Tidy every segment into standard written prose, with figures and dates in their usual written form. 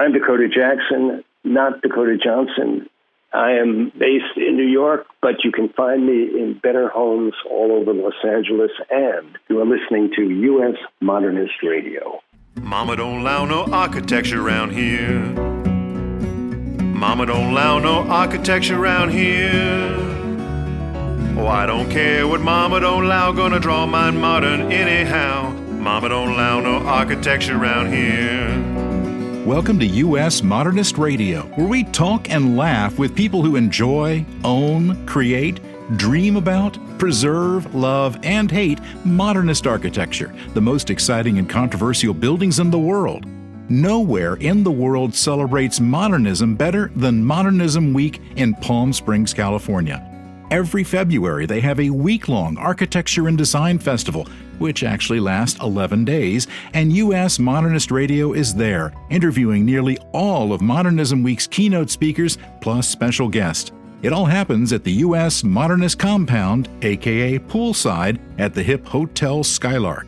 I'm Dakota Jackson, not Dakota Johnson. I am based in New York, but you can find me in better homes all over Los Angeles, and you are listening to U.S. Modernist Radio. Mama don't allow no architecture around here. Mama don't allow no architecture around here. Oh, I don't care what Mama don't allow, gonna draw mine modern anyhow. Mama don't allow no architecture around here. Welcome to U.S. Modernist Radio, where we talk and laugh with people who enjoy, own, create, dream about, preserve, love, and hate modernist architecture, the most exciting and controversial buildings in the world. Nowhere in the world celebrates modernism better than Modernism Week in Palm Springs, California. Every February, they have a week-long architecture and design festival, which actually lasts 11 days, and U.S. Modernist Radio is there, interviewing nearly all of Modernism Week's keynote speakers, plus special guests. It all happens at the U.S. Modernist Compound, aka Poolside, at the hip Hotel Skylark.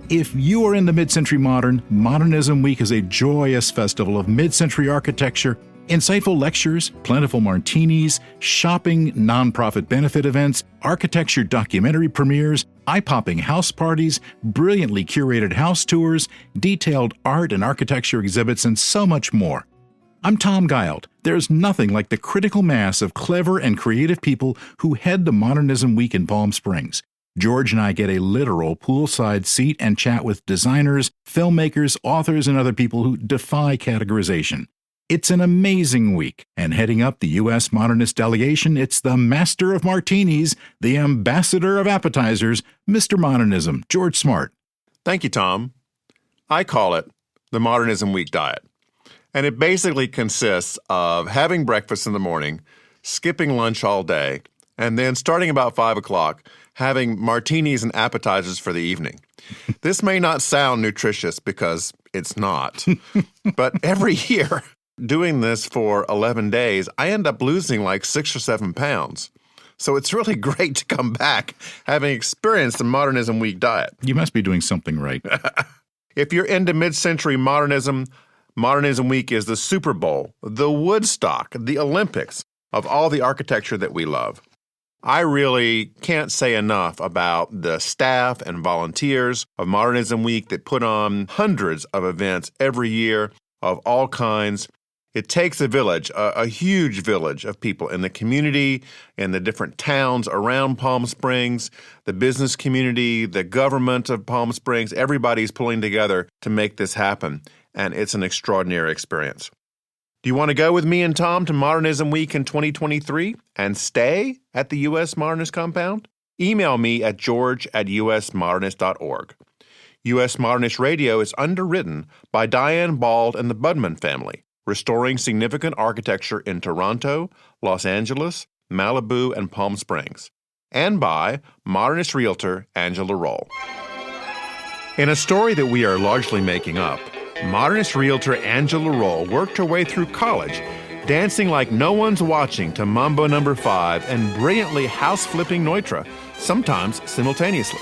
If you are into mid-century modern, Modernism Week is a joyous festival of mid-century architecture, insightful lectures, plentiful martinis, shopping, nonprofit benefit events, architecture documentary premieres, eye-popping house parties, brilliantly curated house tours, detailed art and architecture exhibits, and so much more. I'm Tom Gild. There's nothing like the critical mass of clever and creative people who head to Modernism Week in Palm Springs. George and I get a literal poolside seat and chat with designers, filmmakers, authors, and other people who defy categorization. It's an amazing week, and heading up the U.S. Modernist delegation, it's the master of martinis, the ambassador of appetizers, Mr. Modernism, George Smart. Thank you, Tom. I call it the Modernism Week diet. And it basically consists of having breakfast in the morning, skipping lunch all day, and then starting about 5 o'clock, having martinis and appetizers for the evening. This may not sound nutritious because it's not, but every year, doing this for 11 days, I end up losing like 6 or 7 pounds. So it's really great to come back having experienced the Modernism Week diet. You must be doing something right. If you're into mid-century modernism, Modernism Week is the Super Bowl, the Woodstock, the Olympics of all the architecture that we love. I really can't say enough about the staff and volunteers of Modernism Week that put on hundreds of events every year of all kinds. It takes a village, a huge village of people in the community, in the different towns around Palm Springs, the business community, the government of Palm Springs. Everybody's pulling together to make this happen, and it's an extraordinary experience. Do you want to go with me and Tom to Modernism Week in 2023 and stay at the U.S. Modernist Compound? Email me at george@usmodernist.org. U.S. Modernist Radio is underwritten by Diane Bald and the Budman family, restoring significant architecture in Toronto, Los Angeles, Malibu, and Palm Springs, and by modernist realtor Angela Roll. In a story that we are largely making up, modernist realtor Angela Roll worked her way through college, dancing like no one's watching to Mambo No. 5 and brilliantly house-flipping Neutra, sometimes simultaneously.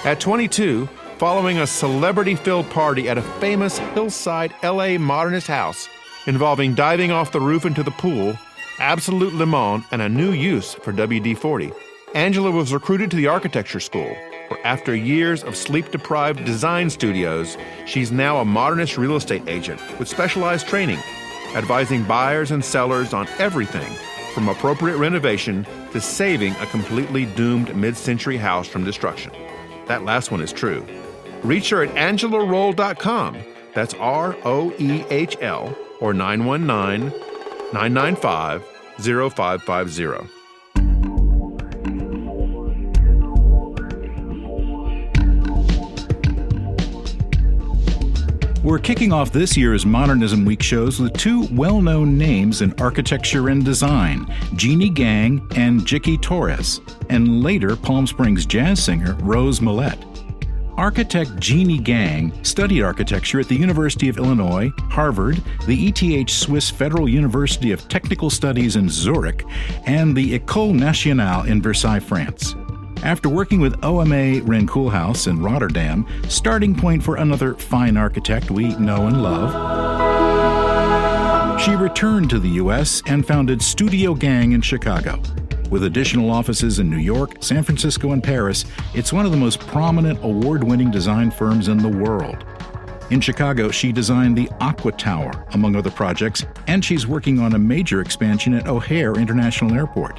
At 22, following a celebrity-filled party at a famous hillside L.A. modernist house, involving diving off the roof into the pool, absolute Le Mans, and a new use for WD-40, Angela was recruited to the architecture school, where after years of sleep-deprived design studios, she's now a modernist real estate agent with specialized training, advising buyers and sellers on everything from appropriate renovation to saving a completely doomed mid-century house from destruction. That last one is true. Reach her at angelaroll.com. That's ROEHL, or 919-995-0550. We're kicking off this year's Modernism Week shows with two well-known names in architecture and design, Jeannie Gang and Jicky Torres, and later Palm Springs jazz singer Rose Millet. Architect Jeannie Gang studied architecture at the University of Illinois, Harvard, the ETH Swiss Federal University of Technical Studies in Zurich, and the École Nationale in Versailles, France. After working with OMA Renkoolhaus in Rotterdam, starting point for another fine architect we know and love, She returned to the U.S. and founded Studio Gang in Chicago. With additional offices in New York, San Francisco, and Paris, it's one of the most prominent award-winning design firms in the world. In Chicago, she designed the Aqua Tower, among other projects, and she's working on a major expansion at O'Hare International Airport.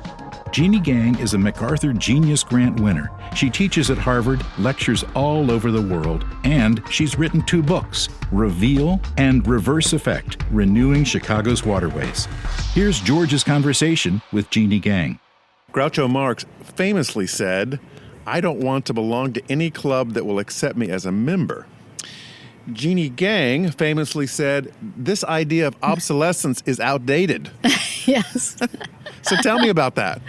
Jeannie Gang is a MacArthur Genius Grant winner. She teaches at Harvard, lectures all over the world, and she's written 2 books, Reveal and Reverse Effect, Renewing Chicago's Waterways. Here's George's conversation with Jeannie Gang. Groucho Marx famously said, "I don't want to belong to any club that will accept me as a member." Jeannie Gang famously said, "This idea of obsolescence is outdated." Yes. So tell me about that.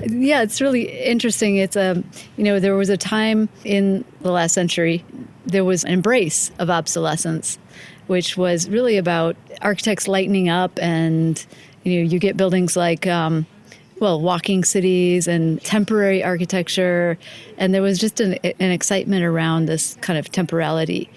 Yeah, it's really interesting. It's there was a time in the last century, there was an embrace of obsolescence, which was really about architects lightening up, and you get buildings like walking cities and temporary architecture, and there was just an excitement around this kind of temporality.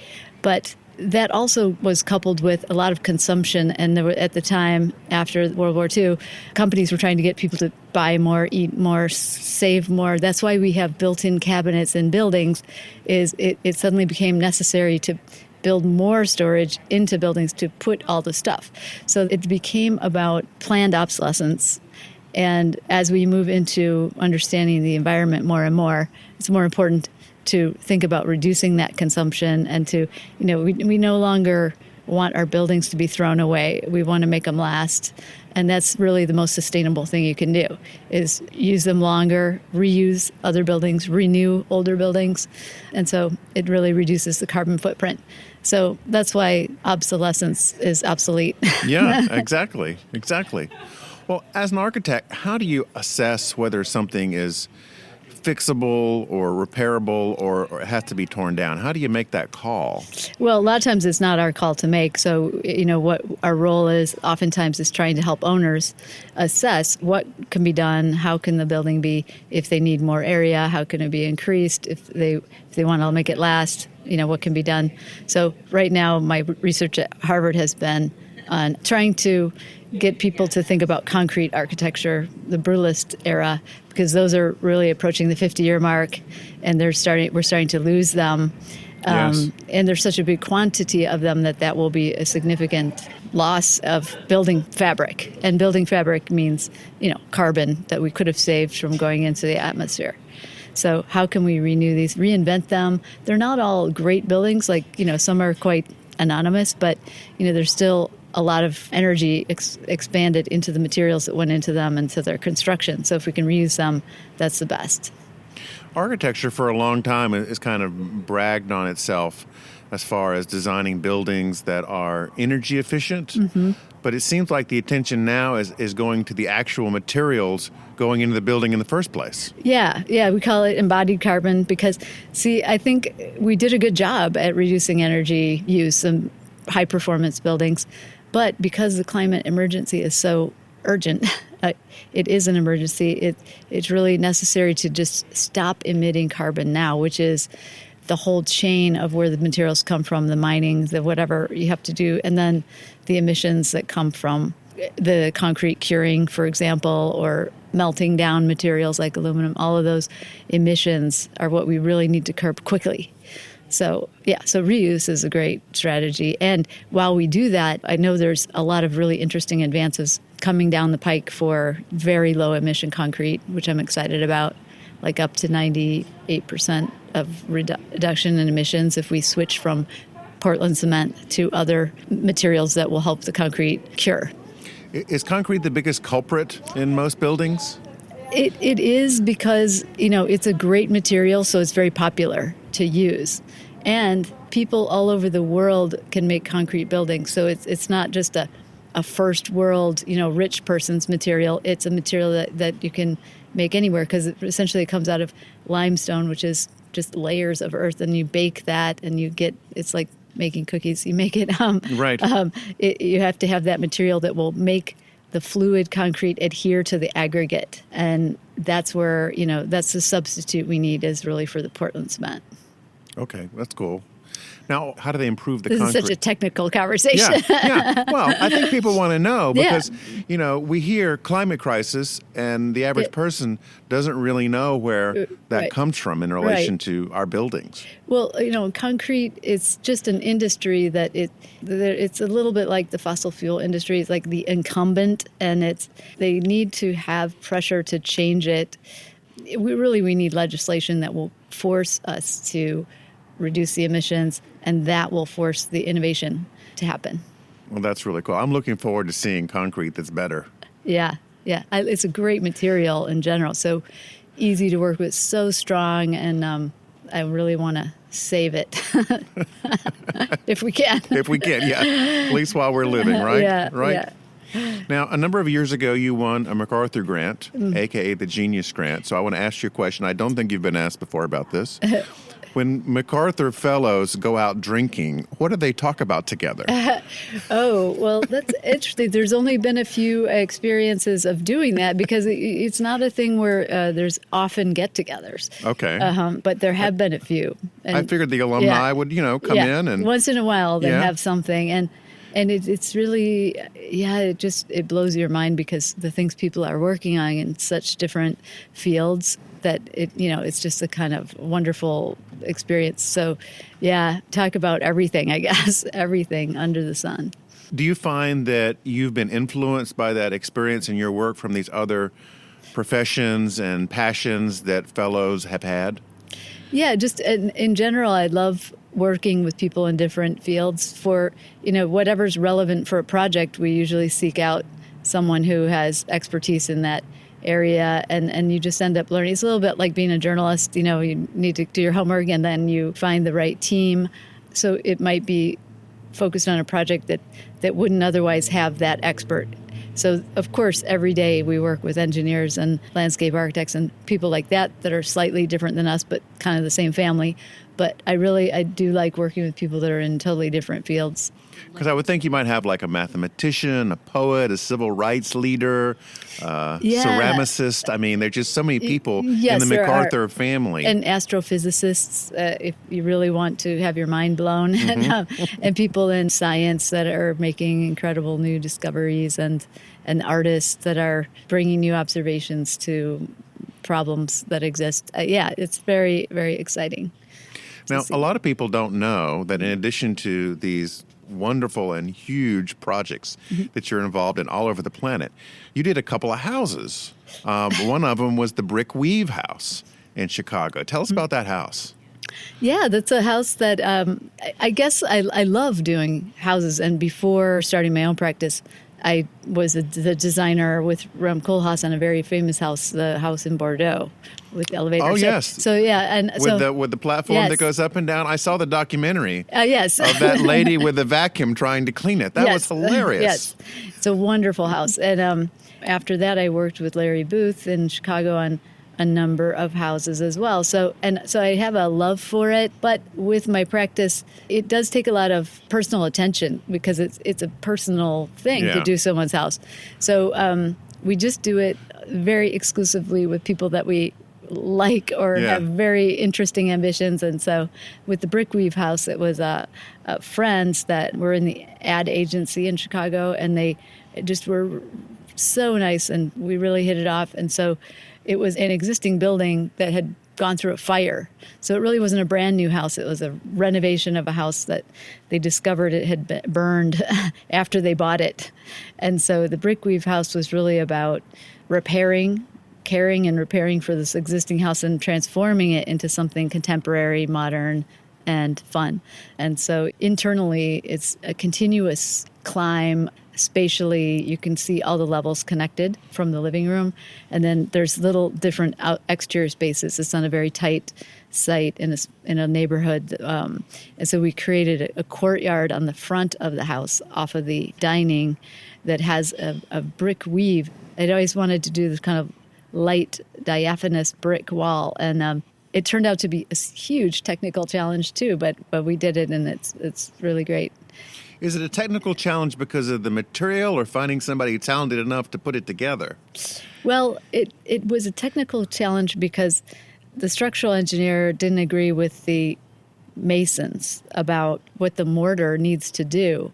But that also was coupled with a lot of consumption, and there were, at the time after World War II, companies were trying to get people to buy more, eat more, save more. That's why we have built-in cabinets in buildings. It suddenly became necessary to build more storage into buildings to put all the stuff. So it became about planned obsolescence. And as we move into understanding the environment more and more, it's more important to think about reducing that consumption, and to, we no longer want our buildings to be thrown away. We want to make them last. And that's really the most sustainable thing you can do, is use them longer, reuse other buildings, renew older buildings. And so it really reduces the carbon footprint. So that's why obsolescence is obsolete. Yeah, exactly. Well, as an architect, how do you assess whether something is fixable or repairable or it has to be torn down? How do you make that call? Well, a lot of times it's not our call to make. So, what our role is oftentimes is trying to help owners assess what can be done, how can the building be, if they need more area, how can it be increased, if they want to make it last, what can be done. So right now my research at Harvard has been on trying to get people to think about concrete architecture, the Brutalist era, because those are really approaching the 50-year mark, and we're starting to lose them. Yes. And there's such a big quantity of them that will be a significant loss of building fabric. And building fabric means, carbon that we could have saved from going into the atmosphere. So how can we renew these, reinvent them? They're not all great buildings, some are quite anonymous, but, there's still a lot of energy expanded into the materials that went into them and to their construction. So if we can reuse them, that's the best. Architecture for a long time is kind of bragged on itself as far as designing buildings that are energy efficient. Mm-hmm. But it seems like the attention now is going to the actual materials going into the building in the first place. Yeah, we call it embodied carbon because, I think we did a good job at reducing energy use in high-performance buildings. But because the climate emergency is so urgent, it is an emergency, it's really necessary to just stop emitting carbon now, which is the whole chain of where the materials come from, the mining, the whatever you have to do, and then the emissions that come from the concrete curing, for example, or melting down materials like aluminum. All of those emissions are what we really need to curb quickly. So reuse is a great strategy. And while we do that, I know there's a lot of really interesting advances coming down the pike for very low emission concrete, which I'm excited about, like up to 98% of reduction in emissions if we switch from Portland cement to other materials that will help the concrete cure. Is concrete the biggest culprit in most buildings? It is because, it's a great material, so it's very popular to use. And people all over the world can make concrete buildings. So it's not just a first world, rich person's material. It's a material that you can make anywhere because essentially it comes out of limestone, which is just layers of earth, and you bake that and it's like making cookies. You make it, right. You have to have that material that will make the fluid concrete adhere to the aggregate. And that's where, that's the substitute we need is really for the Portland cement. Okay, that's cool. Now, how do they improve the This concrete? is such a technical conversation. Yeah. Well, I think people want to know because, Yeah. We hear climate crisis and the average person doesn't really know where that Right. comes from in relation Right. to our buildings. Well, concrete is just an industry that it's a little bit like the fossil fuel industry. It's like the incumbent, and they need to have pressure to change it. We need legislation that will force us to reduce the emissions, and that will force the innovation to happen. Well, that's really cool. I'm looking forward to seeing concrete that's better. Yeah. It's a great material in general. So easy to work with, so strong, and I really want to save it if we can. If we can, yeah. At least while we're living, right? Yeah, right? yeah. Now, a number of years ago, you won a MacArthur grant, a.k.a. the Genius Grant. So I want to ask you a question. I don't think you've been asked before about this. When MacArthur Fellows go out drinking, what do they talk about together? Oh, well, that's interesting. There's only been a few experiences of doing that because it's not a thing where there's often get-togethers. Okay. But there have been a few. And I figured the alumni would, come in and... once in a while they have something. And it's really, it blows your mind because the things people are working on in such different fields that it's just a kind of wonderful experience. So, talk about everything, I guess, everything under the sun. Do you find that you've been influenced by that experience in your work from these other professions and passions that fellows have had? Yeah, just in general, I love working with people in different fields. For, whatever's relevant for a project, we usually seek out someone who has expertise in that area, and you just end up learning. It's a little bit like being a journalist. You need to do your homework, and then you find the right team. So it might be focused on a project that wouldn't otherwise have that expert. So, of course, every day we work with engineers and landscape architects and people like that are slightly different than us, but kind of the same family. But I do like working with people that are in totally different fields. Because I would think you might have like a mathematician, a poet, a civil rights leader, ceramicist. I mean, there's just so many people in the MacArthur family. And astrophysicists, if you really want to have your mind blown, and people in science that are making incredible new discoveries, and artists that are bringing new observations to problems that exist. It's very, very exciting. Now, a lot of people don't know that in addition to these wonderful and huge projects that you're involved in all over the planet, you did a couple of houses. One of them was the Brickweave House in Chicago. Tell us about that house. Yeah, that's a house that I guess I love doing houses. And before starting my own practice, I was the designer with Rem Koolhaas on a very famous house, the house in Bordeaux with the elevator. Oh, yes. So and with the platform that goes up and down. I saw the documentary yes. of that lady with the vacuum trying to clean it. That was hilarious. Yes, it's a wonderful house. And after that, I worked with Larry Booth in Chicago on a number of houses as well. So I have a love for it, but with my practice, it does take a lot of personal attention because it's a personal thing to do someone's house. So we just do it very exclusively with people that we like or have very interesting ambitions. And so with the Brickweave House, it was friends that were in the ad agency in Chicago, and they just were so nice, and we really hit it off. And so it was an existing building that had gone through a fire. So it really wasn't a brand new house. It was a renovation of a house that they discovered it had been burned after they bought it. And so the Brickweave House was really about caring and repairing for this existing house and transforming it into something contemporary, modern, and fun. And so internally, it's a continuous climb. Spatially, you can see all the levels connected from the living room. And then there's little different exterior spaces. It's on a very tight site in a neighborhood. And so we created a courtyard on the front of the house off of the dining that has a brick weave. I'd always wanted to do this kind of light, diaphanous brick wall. And it turned out to be a huge technical challenge too, but we did it, and it's really great. Is it a technical challenge because of the material or finding somebody talented enough to put it together? Well, it was a technical challenge because the structural engineer didn't agree with the masons about what the mortar needs to do.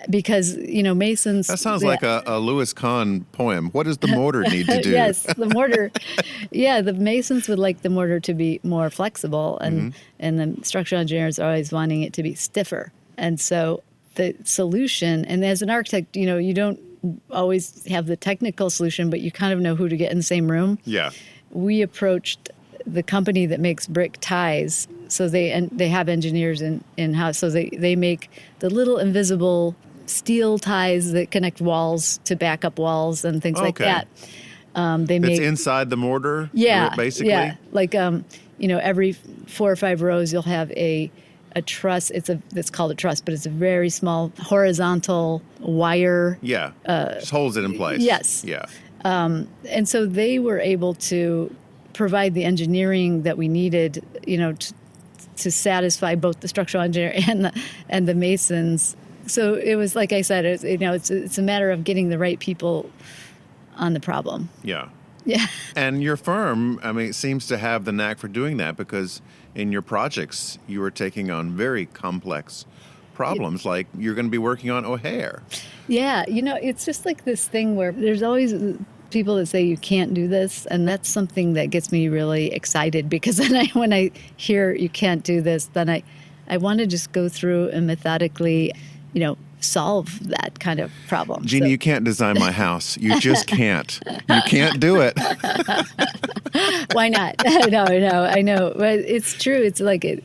Because, masons... That sounds like a Louis Kahn poem. What does the mortar need to do? Yes, the mortar. Yeah, the masons would like the mortar to be more flexible, and the structural engineers are always wanting it to be stiffer. And so the solution, and as an architect, you don't always have the technical solution, but you kind of know who to get in the same room. Yeah. We approached the company that makes brick ties, so they have engineers in-house, so they make the little invisible steel ties that connect walls to backup walls and things like that. It's inside the mortar, basically? Yeah, like, every 4 or 5 rows you'll have a truss. It's called a truss, but it's a very small horizontal wire. Yeah, just holds it in place. Yes. Yeah. And so they were able to provide the engineering that we needed, to satisfy both the structural engineer and the masons. So it was, like I said, it's a matter of getting the right people on the problem. Yeah. Yeah. And your firm, seems to have the knack for doing that, because in your projects, you are taking on very complex problems, like you're going to be working on O'Hare. Yeah. It's just like this thing where there's always people that say you can't do this, and that's something that gets me really excited, because then when I hear you can't do this, then I want to just go through and methodically, solve that kind of problem. Jeannie, you can't design my house. You just can't. You can't do it. Why not? No, I know. But it's true. It's like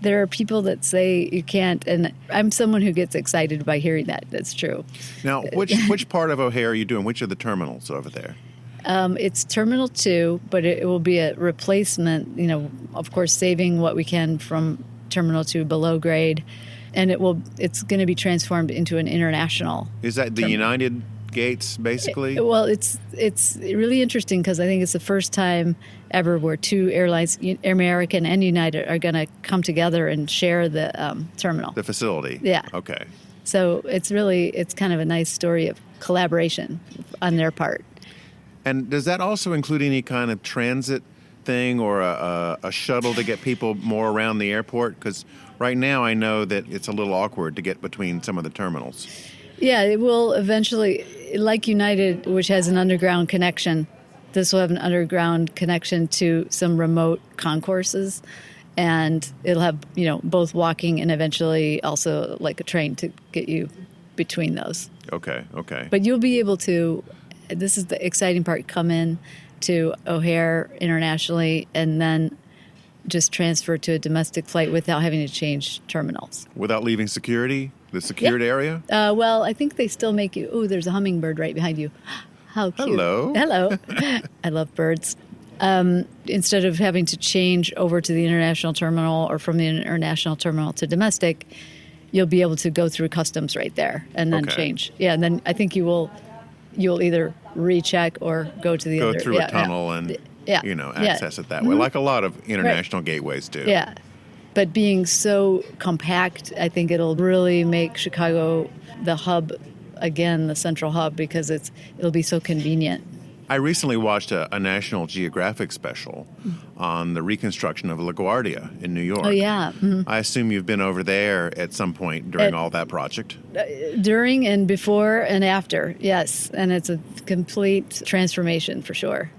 there are people that say you can't, and I'm someone who gets excited by hearing that. That's true. Now, which part of O'Hare are you doing? Which are the terminals over there? It's Terminal 2, but it will be a replacement, of course, saving what we can from Terminal 2 below grade. And it's going to be transformed into an international. Is that the United gates, basically? Well, it's really interesting, because I think it's the first time ever where two airlines, American and United, are going to come together and share the terminal. The facility? Yeah. Okay. So it's kind of a nice story of collaboration on their part. And does that also include any kind of transit thing, or a shuttle to get people more around the airport? Because right now I know that it's a little awkward to get between some of the terminals. Yeah, it will eventually, like United, which has an underground connection, this will have an underground connection to some remote concourses, and it'll have, both walking and eventually also like a train to get you between those. Okay. But you'll be able to, this is the exciting part, come in to O'Hare internationally and then just transfer to a domestic flight without having to change terminals. Without leaving the secured area? Well, I think they still make you, there's a hummingbird right behind you. How cute. Hello. I love birds. Instead of having to change over to the international terminal or from the international terminal to domestic, you'll be able to go through customs right there and then change. Yeah, and then I think you'll either recheck or go to the go through a tunnel and access it that way, like a lot of international gateways do. Yeah, but being so compact, I think it'll really make Chicago the hub again, the central hub, because it'll be so convenient. I recently watched a National Geographic special on the reconstruction of LaGuardia in New York. Oh, yeah. Mm-hmm. I assume you've been over there at some point during all that project. During and before and after, yes. And it's a complete transformation for sure.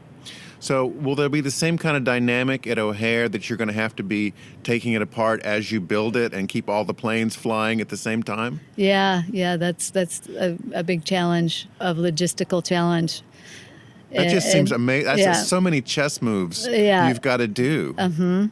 So will there be the same kind of dynamic at O'Hare that you're going to have to be taking it apart as you build it and keep all the planes flying at the same time? Yeah, that's a big challenge, a logistical challenge. That just seems amazing. That's so many chess moves you've got to do. Mm-hmm.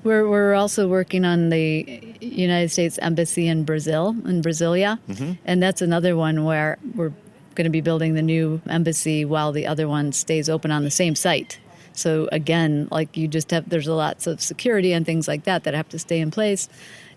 We're also working on the United States Embassy in Brasilia, and that's another one where we're going to be building the new embassy while the other one stays open on the same site. So again, like there's lots of security and things like that have to stay in place,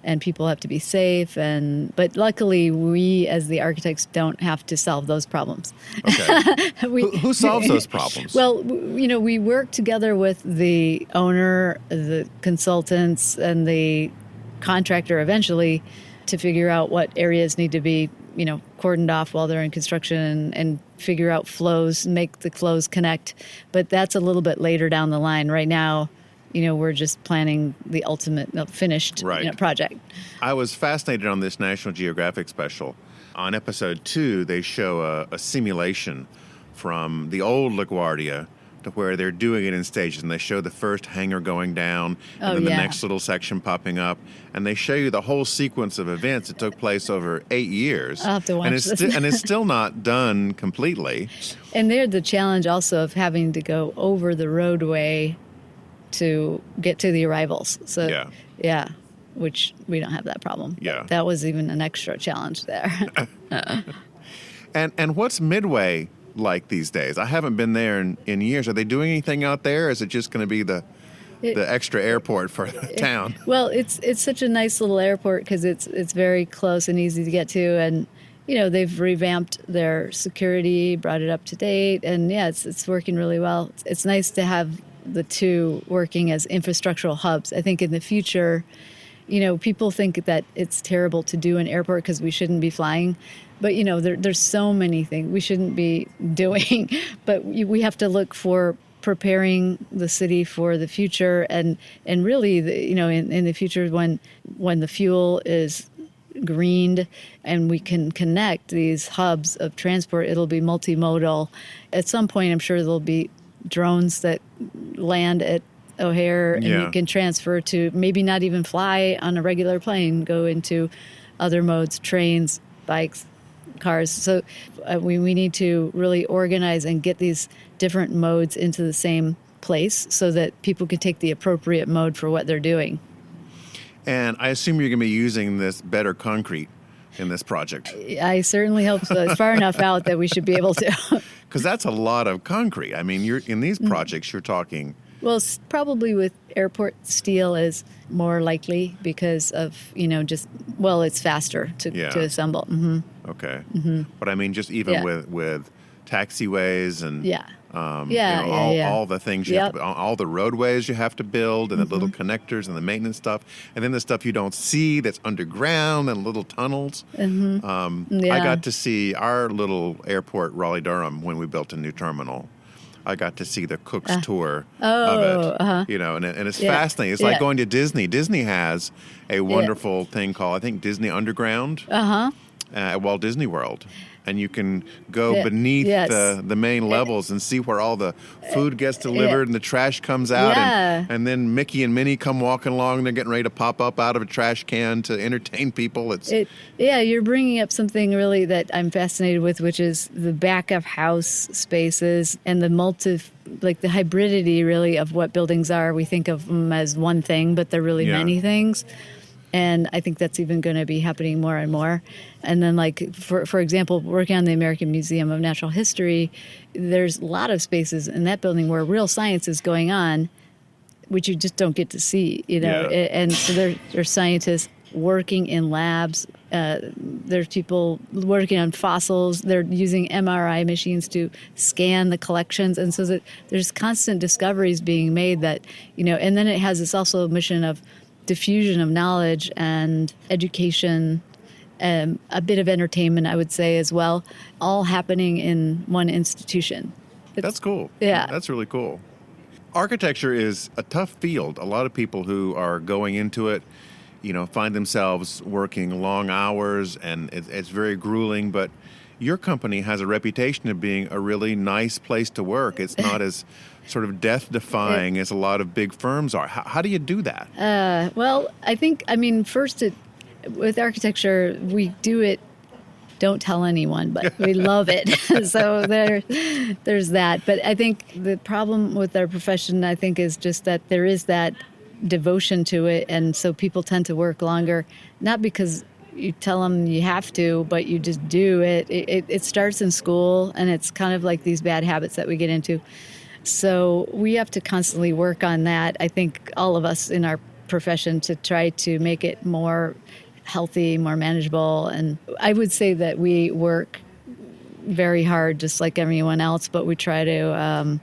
and people have to be safe. But luckily, we as the architects don't have to solve those problems. Okay. Who solves those problems? Well, we work together with the owner, the consultants, and the contractor eventually to figure out what areas need to be, cordoned off while they're in construction and figure out flows, make the flows connect. But that's a little bit later down the line. Right now, we're just planning the ultimate finished project. I was fascinated on this National Geographic special. On episode 2, they show a simulation from the old LaGuardia to where they're doing it in stages, and they show the first hangar going down and then the next little section popping up, and they show you the whole sequence of events that took place over 8 years. I'll have to watch this. And it's still not done completely. And there's the challenge also of having to go over the roadway to get to the arrivals. So which we don't have that problem. Yeah. That was even an extra challenge there. And what's Midway like these days? I haven't been there in years. Are they doing anything out there, or is it just going to be the extra airport for the town? Well, it's such a nice little airport because it's very close and easy to get to, and they've revamped their security, brought it up to date, and it's working really well. It's nice to have the two working as infrastructural hubs. I think in the future, people think that it's terrible to do an airport because we shouldn't be flying. But, there's so many things we shouldn't be doing. But we have to look for preparing the city for the future. And really, in the future, when the fuel is greened and we can connect these hubs of transport, it'll be multimodal. At some point, I'm sure there'll be drones that land at O'Hare and you can transfer to maybe not even fly on a regular plane, go into other modes, trains, bikes, cars. So we need to really organize and get these different modes into the same place so that people can take the appropriate mode for what they're doing. And I assume you're going to be using this better concrete in this project. I certainly hope so. It's far enough out that we should be able to. Because that's a lot of concrete. I mean, in these projects, you're talking... Well, probably with airport steel is more likely because of, it's faster to assemble. Mm-hmm. Okay. Mm-hmm. But I mean, just even with taxiways and all the things you have to, all the roadways you have to build, and the little connectors and the maintenance stuff, and then the stuff you don't see that's underground and little tunnels. Mm-hmm. I got to see our little airport, Raleigh-Durham, when we built a new terminal. I got to see the Cook's tour of it, and it's fascinating. It's like going to Disney. Disney has a wonderful thing called, I think, Disney Underground at Walt Disney World. And you can go beneath the main levels and see where all the food gets delivered and the trash comes out. And then Mickey and Minnie come walking along, and they're getting ready to pop up out of a trash can to entertain people. You're bringing up something really that I'm fascinated with, which is the back of house spaces and the the hybridity really of what buildings are. We think of them as one thing, but they're really many things. And I think that's even going to be happening more and more. And then, for example, working on the American Museum of Natural History, there's a lot of spaces in that building where real science is going on, which you just don't get to see, And so there's scientists working in labs. There's people working on fossils. They're using MRI machines to scan the collections. And so there's constant discoveries being made that, and then it has this also mission of diffusion of knowledge and education, a bit of entertainment, I would say, as well, all happening in one institution. That's cool. Yeah. That's really cool. Architecture is a tough field. A lot of people who are going into it, find themselves working long hours, and it's very grueling, but your company has a reputation of being a really nice place to work. It's not as sort of death-defying as a lot of big firms are. How do you do that? Well, first, with architecture, we do it, don't tell anyone, but we love it. So there's that. But I think the problem with our profession, is just that there is that devotion to it, and so people tend to work longer, not because you tell them you have to, but you just do it. It starts in school, and it's kind of like these bad habits that we get into. So we have to constantly work on that, I think, all of us in our profession, to try to make it more healthy, more manageable. And I would say that we work very hard, just like everyone else, but we try to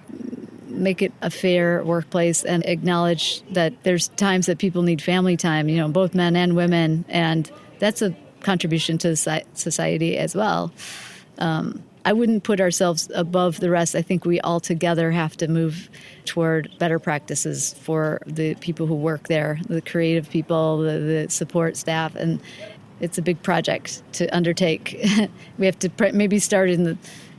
make it a fair workplace and acknowledge that there's times that people need family time, both men and women, and that's a contribution to society as well. I wouldn't put ourselves above the rest. I think we all together have to move toward better practices for the people who work there, the creative people, the support staff, and it's a big project to undertake. We have to maybe start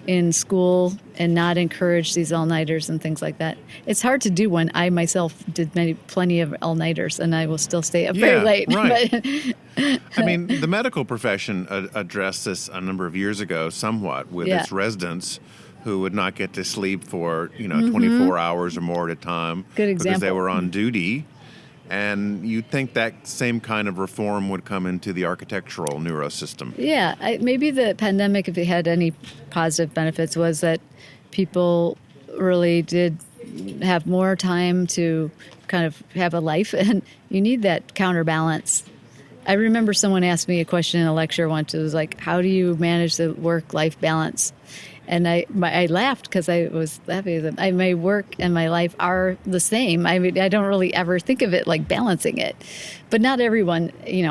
in school and not encourage these all-nighters and things like that. It's hard to do when I myself did plenty of all-nighters, and I will still stay up very late. Right. I mean, the medical profession addressed this a number of years ago somewhat with its residents who would not get to sleep for, 24 hours or more at a time. Good example. Because they were on duty. And you'd think that same kind of reform would come into the architectural neurosystem. Yeah, maybe the pandemic, if it had any positive benefits, was that people really did have more time to kind of have a life, and you need that counterbalance. I remember someone asked me a question in a lecture once. It was like, how do you manage the work-life balance? And I laughed because I was laughing. My work and my life are the same. I mean, I don't really ever think of it like balancing it. But not everyone,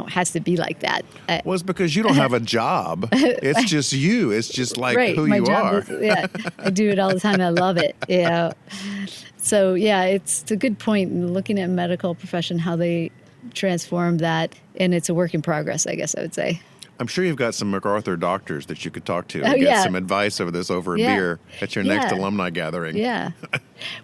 has to be like that. Well, it's because you don't have a job. It's just you. It's just like who my you job are. I do it all the time. I love it. Yeah. So, it's a good point in looking at medical profession, how they transform that. And it's a work in progress, I guess I would say. I'm sure you've got some MacArthur doctors that you could talk to and get some advice over a beer at your next alumni gathering. Yeah.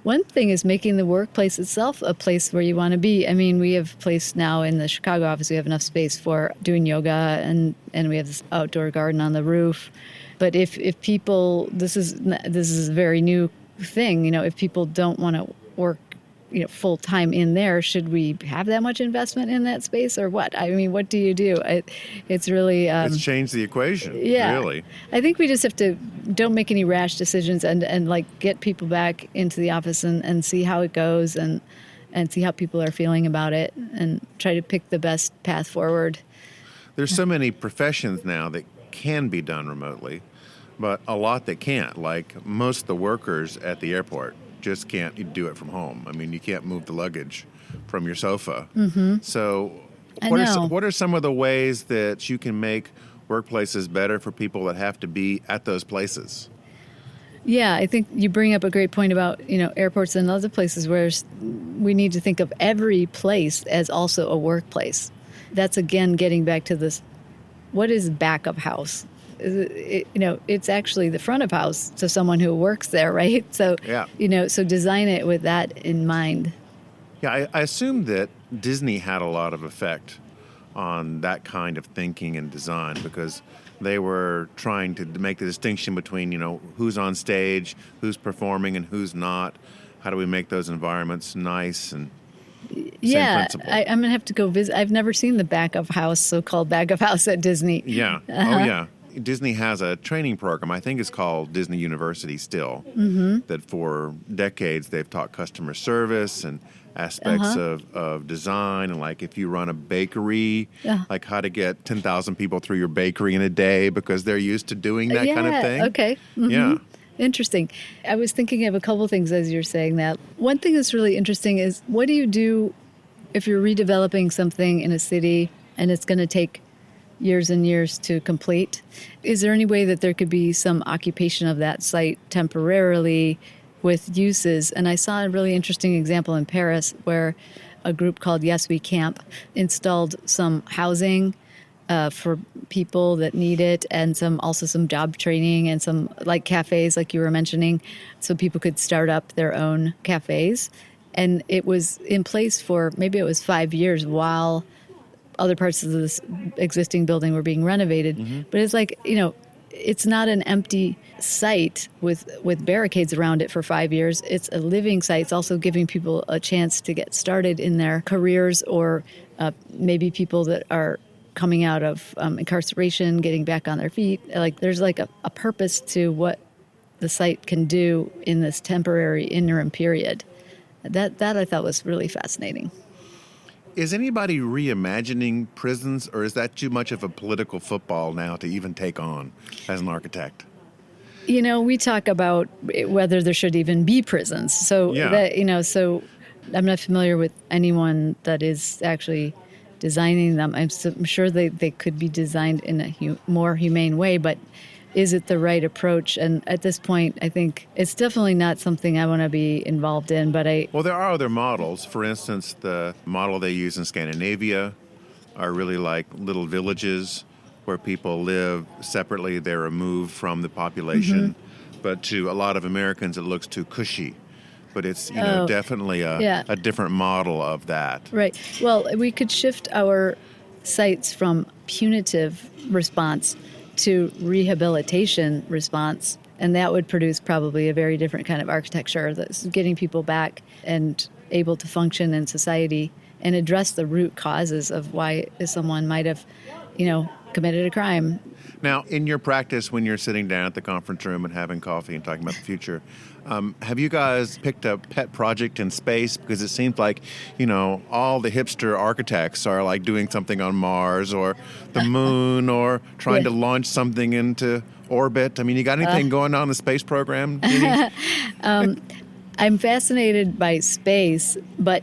One thing is making the workplace itself a place where you want to be. I mean, we have a place now in the Chicago office. We have enough space for doing yoga, and we have this outdoor garden on the roof. But if people, this is a very new thing, if people don't want to work full time in there, should we have that much investment in that space or what? I mean, what do you do? It's really it's changed the equation. Really. I think we just have to don't make any rash decisions and like get people back into the office and see how it goes and see how people are feeling about it and try to pick the best path forward. There's so many professions now that can be done remotely, but a lot that can't. Like most of the workers at the airport just can't do it from home. I mean, you can't move the luggage from your sofa. Mm-hmm. So what are some of the ways that you can make workplaces better for people that have to be at those places? Yeah, I think you bring up a great point about, airports and other places where we need to think of every place as also a workplace. That's, again, getting back to this, what is back of house? It's actually the front of house to someone who works there, right? So, so design it with that in mind. Yeah, I assume that Disney had a lot of effect on that kind of thinking and design because they were trying to make the distinction between, who's on stage, who's performing, and who's not. How do we make those environments nice and same principle? I'm going to have to go visit. I've never seen the back of house, so-called back of house at Disney. Yeah. Oh, yeah. Disney has a training program, I think it's called Disney University still, that for decades they've taught customer service and aspects of design. And like if you run a bakery, like how to get 10,000 people through your bakery in a day because they're used to doing that kind of thing. Okay. Mm-hmm. Yeah. Interesting. I was thinking of a couple things as you're saying that. One thing that's really interesting is what do you do if you're redeveloping something in a city and it's going to take years and years to complete? Is there any way that there could be some occupation of that site temporarily with uses? And I saw a really interesting example in Paris where a group called Yes We Camp installed some housing for people that need it and also some job training and some like cafes like you were mentioning so people could start up their own cafes. And it was in place for maybe it was 5 years while other parts of this existing building were being renovated. Mm-hmm. But it's like, it's not an empty site with barricades around it for 5 years. It's a living site. It's also giving people a chance to get started in their careers or maybe people that are coming out of incarceration, getting back on their feet. Like there's like a purpose to what the site can do in this temporary interim period. That I thought was really fascinating. Is anybody reimagining prisons, or is that too much of a political football now to even take on as an architect? We talk about whether there should even be prisons. So, so I'm not familiar with anyone that is actually designing them. I'm sure they could be designed in a more humane way, but is it the right approach? And at this point, I think it's definitely not something I want to be involved in, but Well, there are other models. For instance, the model they use in Scandinavia are really like little villages where people live separately. They're removed from the population. But to a lot of Americans, it looks too cushy. But it's definitely a different model of that. Right. Well, we could shift our sites from punitive response to rehabilitation response, and that would produce probably a very different kind of architecture that's getting people back and able to function in society and address the root causes of why someone might have, committed a crime. Now, in your practice, when you're sitting down at the conference room and having coffee and talking about the future, have you guys picked a pet project in space? Because it seems like, all the hipster architects are like doing something on Mars or the moon or trying to launch something into orbit. I mean, you got anything going on in the space program, Jeannie? I'm fascinated by space, but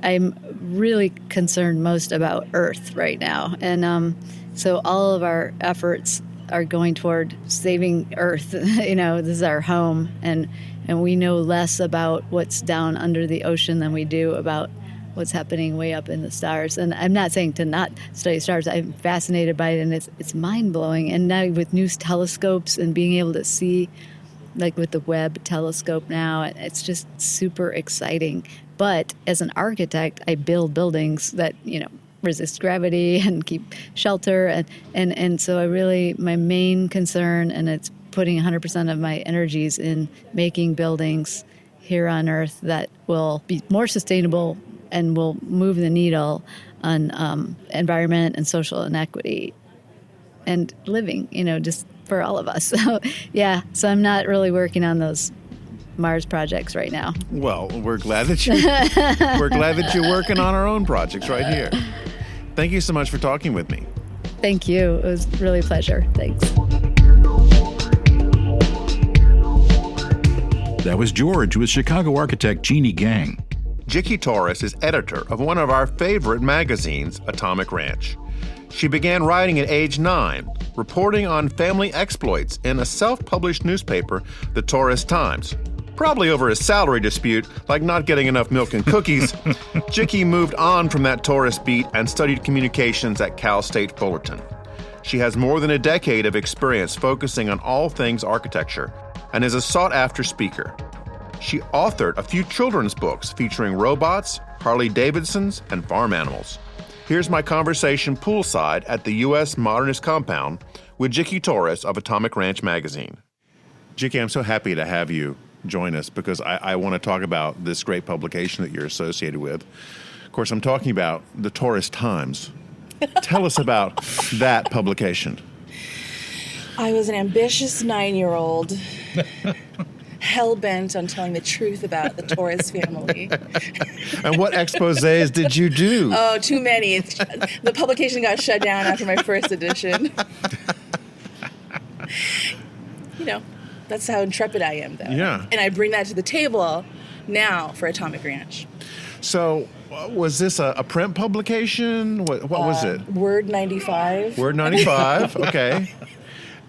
I'm really concerned most about Earth right now. And so all of our efforts are going toward saving Earth. This is our home, and we know less about what's down under the ocean than we do about what's happening way up in the stars. And I'm not saying to not study stars. I'm fascinated by it, and it's mind-blowing. And now with new telescopes and being able to see, like with the Webb telescope now, it's just super exciting. But as an architect, I build buildings that, resist gravity and keep shelter. And so my main concern, and it's putting 100% of my energies in making buildings here on Earth that will be more sustainable and will move the needle on environment and social inequity and living, just for all of us. So I'm not really working on those Mars projects right now. Well, we're glad that you're working on our own projects right here. Thank you so much for talking with me. Thank you. It was really a pleasure. Thanks. That was George with Chicago architect Jeannie Gang. Jickie Torres is editor of one of our favorite magazines, Atomic Ranch. She began writing at age 9, reporting on family exploits in a self-published newspaper, the Torres Times. Probably over a salary dispute, like not getting enough milk and cookies, Jickie moved on from that Torres beat and studied communications at Cal State Fullerton. She has more than a decade of experience focusing on all things architecture and is a sought-after speaker. She authored a few children's books featuring robots, Harley-Davidsons, and farm animals. Here's my conversation poolside at the U.S. Modernist compound with Jickie Torres of Atomic Ranch magazine. Jickie, I'm so happy to have you join us because I want to talk about this great publication that you're associated with. Of course, I'm talking about the Torres Times. Tell us about that publication. I was an ambitious 9-year-old, hell-bent on telling the truth about the Torres family. And what exposés did you do? Oh, too many. The publication got shut down after my first edition. That's how intrepid I am, though. Yeah. And I bring that to the table now for Atomic Ranch. So, was this a print publication? What was it? Word 95. Word 95, okay.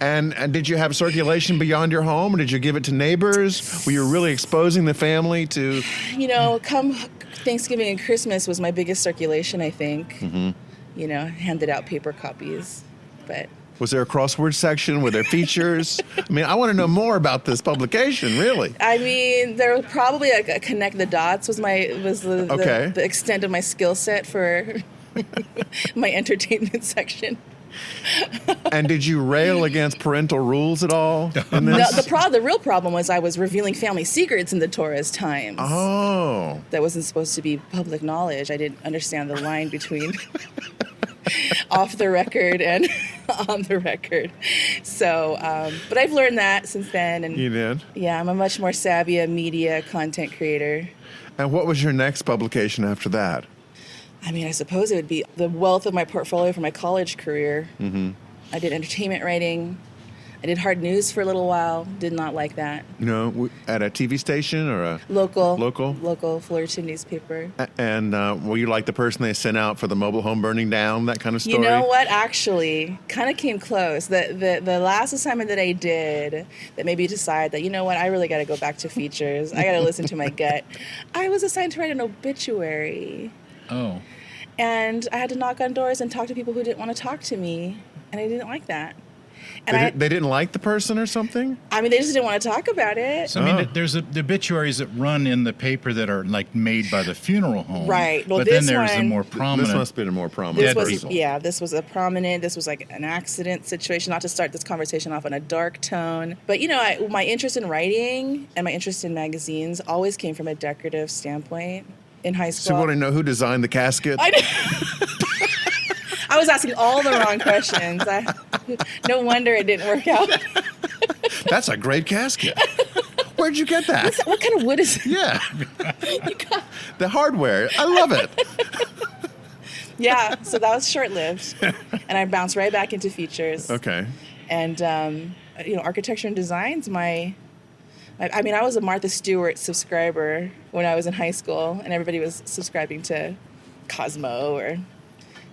And did you have circulation beyond your home, or did you give it to neighbors? Were you really exposing the family to... Come Thanksgiving and Christmas was my biggest circulation, I think. Mm-hmm. Handed out paper copies, but... Was there a crossword section? Were there features? I mean, I want to know more about this publication, really. I mean, there was probably a connect the dots was the extent of my skill set for my entertainment section. And did you rail against parental rules at all in this? No, the real problem was I was revealing family secrets in the Torres Times. Oh. That wasn't supposed to be public knowledge. I didn't understand the line between off the record and on the record. So, but I've learned that since then. And you did? Yeah, I'm a much more savvy media content creator. And what was your next publication after that? I mean, I suppose it would be the wealth of my portfolio for my college career. Mm-hmm. I did entertainment writing. I did hard news for a little while. Did not like that. At a TV station or a local Fullerton newspaper. And were you like the person they sent out for the mobile home burning down, that kind of story? You know what? Actually, kind of came close. The last assignment that I did that made me decide that, you know what, I really got to go back to features. I got to listen to my gut. I was assigned to write an obituary. Oh. And I had to knock on doors and talk to people who didn't want to talk to me, and I didn't like that. And they didn't like the person or something? I mean, they just didn't want to talk about it. So, I mean, there's the obituaries that run in the paper that are, like, made by the funeral home. Right. Well, but then there's a more prominent... This must have been a more prominent person. Yeah, this was this was like an accident situation, not to start this conversation off on a dark tone. But, my interest in writing and my interest in magazines always came from a decorative standpoint in high school. So you want to know who designed the casket? I was asking all the wrong questions. No wonder it didn't work out. That's a great casket. Where'd you get that? What kind of wood is it? Yeah. The hardware. I love it. Yeah, so that was short-lived. And I bounced right back into features. Okay. And, architecture and design's I was a Martha Stewart subscriber when I was in high school, and everybody was subscribing to Cosmo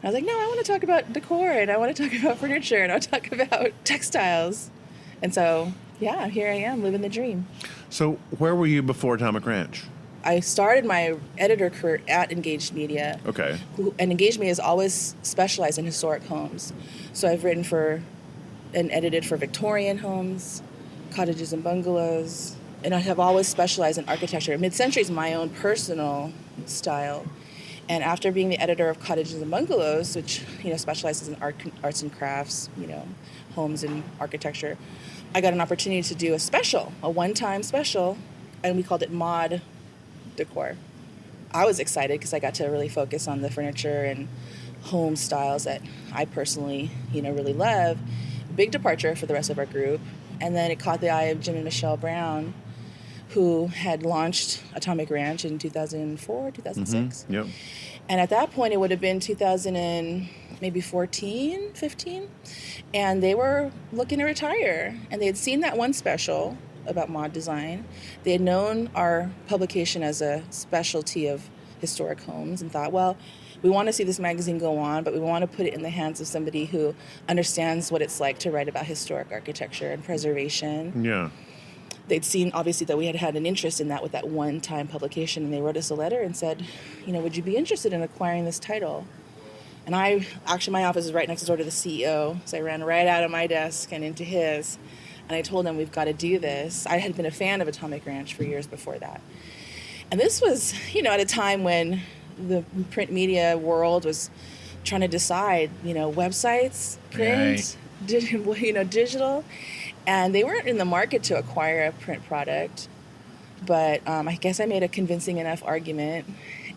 I was like, no, I want to talk about decor, and I want to talk about furniture, and I want to talk about textiles. And so, yeah, here I am, living the dream. So where were you before Atomic Ranch? I started my editor career at Engaged Media. Okay. And Engaged Media has always specialized in historic homes. So I've written for and edited for Victorian homes, cottages and bungalows, and I have always specialized in architecture. Midcentury is my own personal style. And after being the editor of Cottages and Bungalows, which specializes in arts and crafts, homes and architecture, I got an opportunity to do a one-time special, and we called it Mod Decor. I was excited because I got to really focus on the furniture and home styles that I personally, really love. Big departure for the rest of our group. And then it caught the eye of Jim and Michelle Brown, who had launched Atomic Ranch in 2004, 2006. Mm-hmm. Yep. And at that point, it would have been 2014, 15. And they were looking to retire. And they had seen that one special about mod design. They had known our publication as a specialty of historic homes and thought, well, we want to see this magazine go on, but we want to put it in the hands of somebody who understands what it's like to write about historic architecture and preservation. Yeah. They'd seen, obviously, that we had an interest in that with that one-time publication, and they wrote us a letter and said, would you be interested in acquiring this title? And my office is right next door to the CEO, so I ran right out of my desk and into his, and I told him, we've got to do this. I had been a fan of Atomic Ranch for years before that. And this was, at a time when the print media world was trying to decide, websites, print, digital. And they weren't in the market to acquire a print product, but I guess I made a convincing enough argument.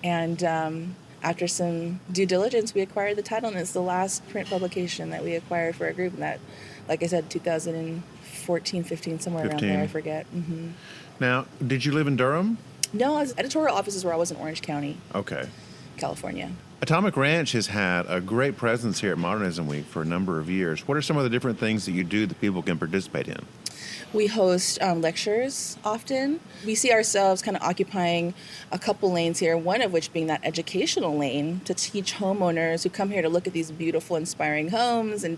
And after some due diligence, we acquired the title, and it's the last print publication that we acquired for our group. And that, like I said, 2014, 15, somewhere around there, I forget. Mm-hmm. Now, did you live in Durham? No, editorial offices were always in Orange County. Okay. California. Atomic Ranch has had a great presence here at Modernism Week for a number of years. What are some of the different things that you do that people can participate in? We host lectures often. We see ourselves kind of occupying a couple lanes here, one of which being that educational lane to teach homeowners who come here to look at these beautiful, inspiring homes and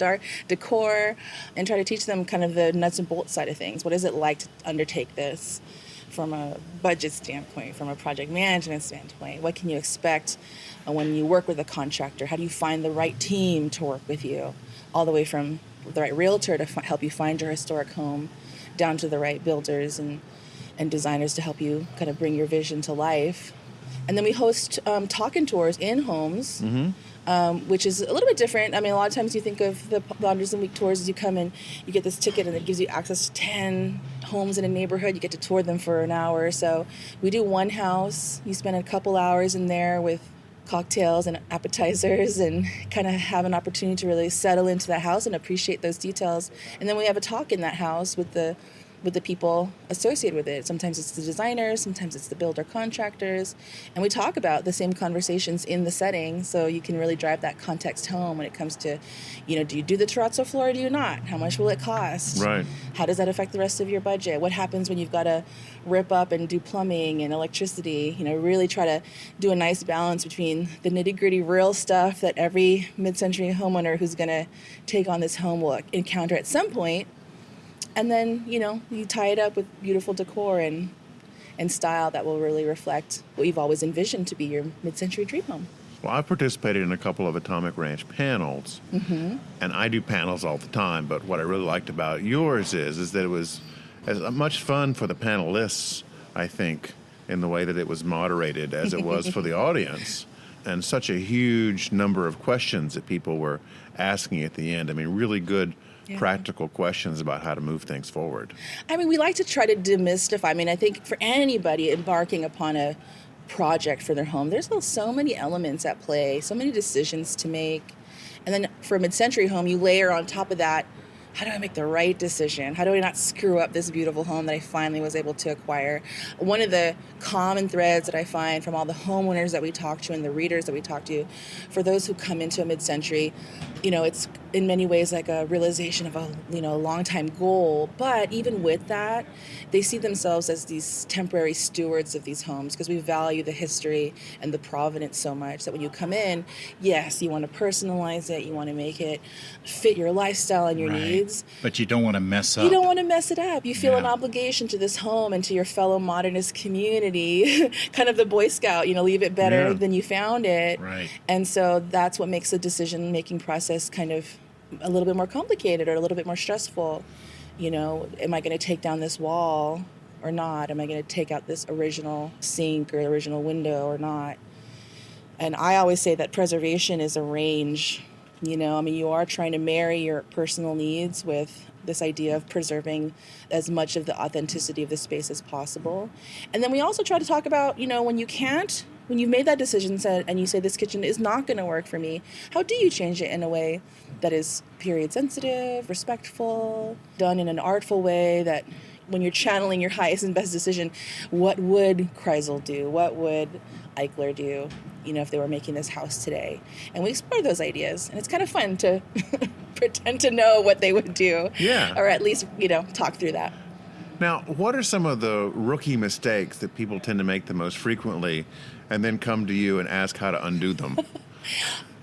decor, and try to teach them kind of the nuts and bolts side of things. What is it like to undertake this from a budget standpoint, from a project management standpoint? What can you expect when you work with a contractor? How do you find the right team to work with you? All the way from the right realtor to help you find your historic home, down to the right builders and designers to help you kind of bring your vision to life. And then we host talk-in tours in homes, which is a little bit different. I mean, a lot of times you think of the Modernism Week tours as you come in, you get this ticket and it gives you access to 10 homes in a neighborhood. You get to tour them for an hour or so. We do one house. You spend a couple hours in there with cocktails and appetizers and kind of have an opportunity to really settle into that house and appreciate those details. And then we have a talk in that house with the with the people associated with it. Sometimes it's the designers, sometimes it's the builder contractors. And we talk about the same conversations in the setting, so you can really drive that context home when it comes to, do you do the terrazzo floor or do you not? How much will it cost? Right. How does that affect the rest of your budget? What happens when you've got to rip up and do plumbing and electricity? Really try to do a nice balance between the nitty-gritty real stuff that every mid-century homeowner who's going to take on this home will encounter at some point. And then, you tie it up with beautiful decor and style that will really reflect what you've always envisioned to be your mid-century dream home. Well, I've participated in a couple of Atomic Ranch panels, and I do panels all the time, but what I really liked about yours is that it was as much fun for the panelists, I think, in the way that it was moderated as it was for the audience, and such a huge number of questions that people were asking at the end. I mean, really good practical questions about how to move things forward. I mean, we like to try to demystify. I think for anybody embarking upon a project for their home, there's so many elements at play, so many decisions to make. And then for a mid-century home, you layer on top of that, how do I make the right decision? How do I not screw up this beautiful home that I finally was able to acquire? One of the common threads that I find from all the homeowners that we talk to and the readers that we talk to, for those who come into a mid-century, it's in many ways like a realization of a long-time goal. But even with that, they see themselves as these temporary stewards of these homes because we value the history and the provenance so much that when you come in, yes, you want to personalize it, you want to make it fit your lifestyle and your needs. But you don't want to mess up. You don't want to mess it up. You feel an obligation to this home and to your fellow modernist community, kind of the Boy Scout, leave it better than you found it. Right. And so that's what makes the decision-making process kind of a little bit more complicated or a little bit more stressful. Am I going to take down this wall or not? Am I going to take out this original sink or original window or not? And I always say that preservation is a range. You are trying to marry your personal needs with this idea of preserving as much of the authenticity of the space as possible. And then we also try to talk about, when you've made that decision and you say this kitchen is not going to work for me, how do you change it in a way that is period sensitive, respectful, done in an artful way that when you're channeling your highest and best decision, what would Kreisel do? What would Eichler do, if they were making this house today? And we explore those ideas, and it's kind of fun to pretend to know what they would do. Yeah. Or at least, talk through that. Now, what are some of the rookie mistakes that people tend to make the most frequently and then come to you and ask how to undo them?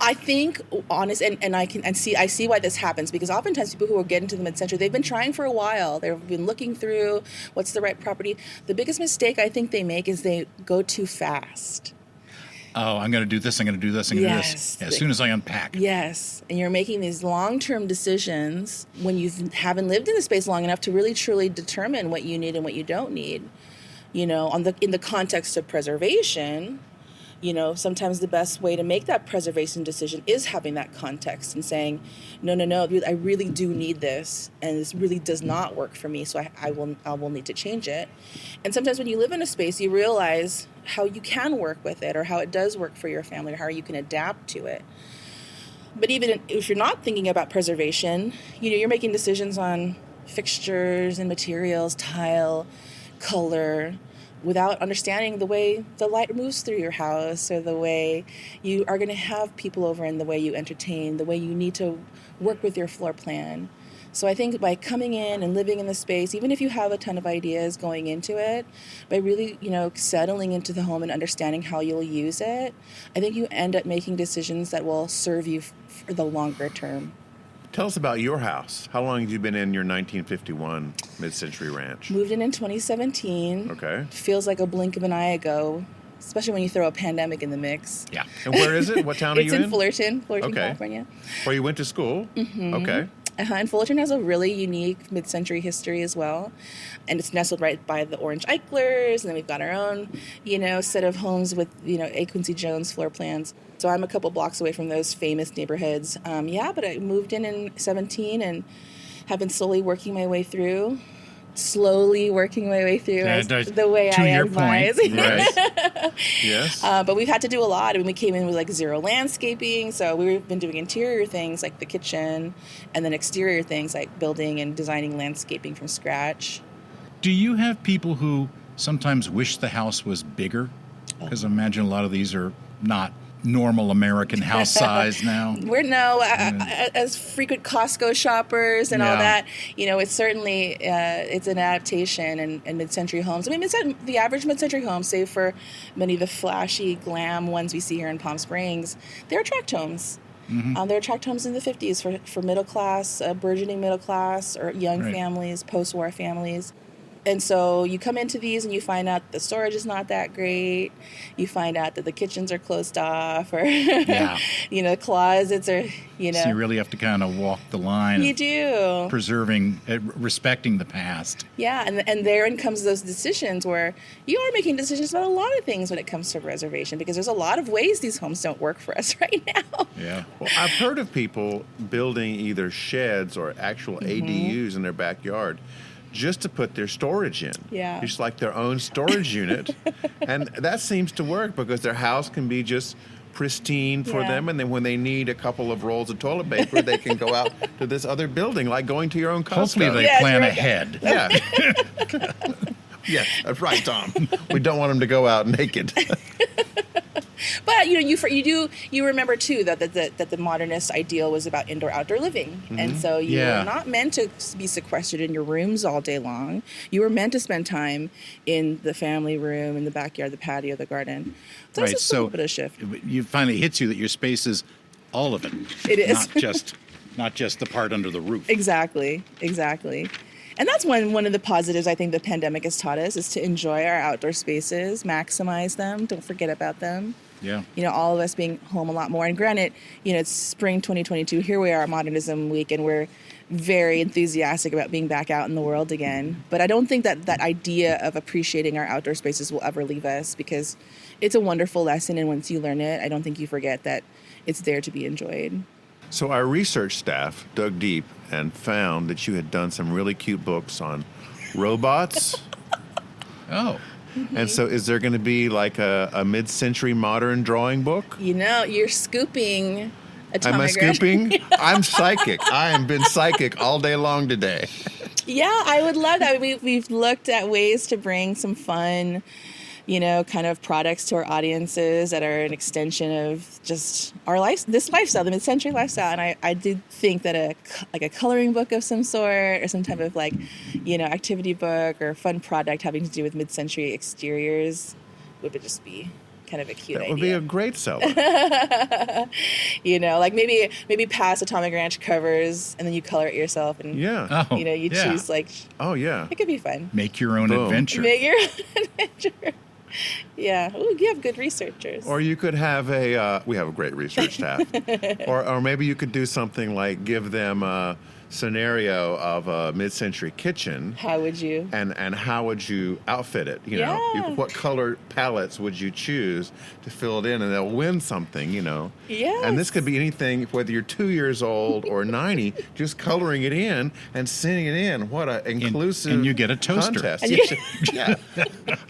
I think, and I see why this happens, because oftentimes people who get into the mid-century, they've been trying for a while. They've been looking through what's the right property. The biggest mistake I think they make is they go too fast. Oh, I'm going to do this, I'm going to do this, I'm going to do this. As soon as I unpack. Yes. And you're making these long-term decisions when you haven't lived in the space long enough to really, truly determine what you need and what you don't need. In the context of preservation, sometimes the best way to make that preservation decision is having that context and saying, no, I really do need this, and this really does not work for me, so I will need to change it. And sometimes when you live in a space, you realize how you can work with it or how it does work for your family or how you can adapt to it. But even if you're not thinking about preservation, you're making decisions on fixtures and materials, tile, color, without understanding the way the light moves through your house or the way you are going to have people over and the way you entertain, the way you need to work with your floor plan. So I think by coming in and living in the space, even if you have a ton of ideas going into it, by really, settling into the home and understanding how you'll use it, I think you end up making decisions that will serve you for the longer term. Tell us about your house. How long have you been in your 1951 Mid-Century Ranch? Moved in 2017. Okay. Feels like a blink of an eye ago, especially when you throw a pandemic in the mix. Yeah. And where is it? What town are you in? It's in Fullerton, California. Where you went to school? Mm-hmm. Okay. And Fullerton has a really unique mid-century history as well. And it's nestled right by the Orange Eichlers, and then we've got our own, set of homes with, A. Quincy Jones floor plans. So I'm a couple blocks away from those famous neighborhoods. But I moved in 17 and have been slowly working my way through. As the way I advise. Right. Yes. But we've had to do a lot. We came in with zero landscaping, so we've been doing interior things like the kitchen, and then exterior things like building and designing landscaping from scratch. Do you have people who sometimes wish the house was bigger? Because I imagine a lot of these are not normal American house size now. As frequent Costco shoppers and all that, it's certainly it's an adaptation and mid-century homes. I mean, the average mid-century home, save for many of the flashy glam ones we see here in Palm Springs, they're tract homes. Mm-hmm. They're tract homes in the 50s for middle class, burgeoning middle class, or young families, post-war families. And so you come into these and you find out the storage is not that great. You find out that the kitchens are closed off, or closets are, So you really have to kind of walk the line. You do. Preserving, respecting the past. Yeah, and therein comes those decisions where you are making decisions about a lot of things when it comes to preservation, because there's a lot of ways these homes don't work for us right now. Yeah. Well, I've heard of people building either sheds or actual ADUs in their backyard just to put their storage in. Yeah. Just like their own storage unit. And that seems to work because their house can be just pristine for them, and then when they need a couple of rolls of toilet paper, they can go out to this other building, like going to your own Costco. Hopefully they plan ahead. Yeah. Yeah, that's right, Tom. We don't want them to go out naked. But you remember too that the modernist ideal was about indoor-outdoor living, and so you were not meant to be sequestered in your rooms all day long. You were meant to spend time in the family room, in the backyard, the patio, the garden. So Right. it's a little bit of a shift. You finally hits you that your space is all of it. It is not just the part under the roof. Exactly. And that's one of the positives I think the pandemic has taught us, is to enjoy our outdoor spaces, maximize them, don't forget about them. Yeah. All of us being home a lot more. And granted, it's spring 2022. Here we are at Modernism Week, and we're very enthusiastic about being back out in the world again. But I don't think that idea of appreciating our outdoor spaces will ever leave us, because it's a wonderful lesson. And once you learn it, I don't think you forget that it's there to be enjoyed. So our research staff dug deep and found that you had done some really cute books on robots. Oh. Mm-hmm. And so is there going to be like a mid-century modern drawing book? You're scooping Am I scooping? I'm psychic. I have been psychic all day long today. Yeah, I would love that. We've looked at ways to bring some fun, kind of products to our audiences that are an extension of just our this lifestyle, the mid-century lifestyle. And I do think that a coloring book of some sort, or some type of activity book or fun product having to do with mid-century exteriors would just be kind of a cute idea. That would be a great seller. Maybe past Atomic Ranch covers, and then you color it yourself, and you choose it could be fun. Make your own adventure. Make your own adventure. Yeah. Ooh, you have good researchers. Or you could have we have a great research staff. or maybe you could do something like give them a scenario of a mid-century kitchen. How would you? And how would you outfit it? What color palettes would you choose to fill it in, and they'll win something, Yes. And this could be anything, whether you're 2 years old or 90, just coloring it in and sending it in. What an inclusive and you get a toaster. Contest. Yeah.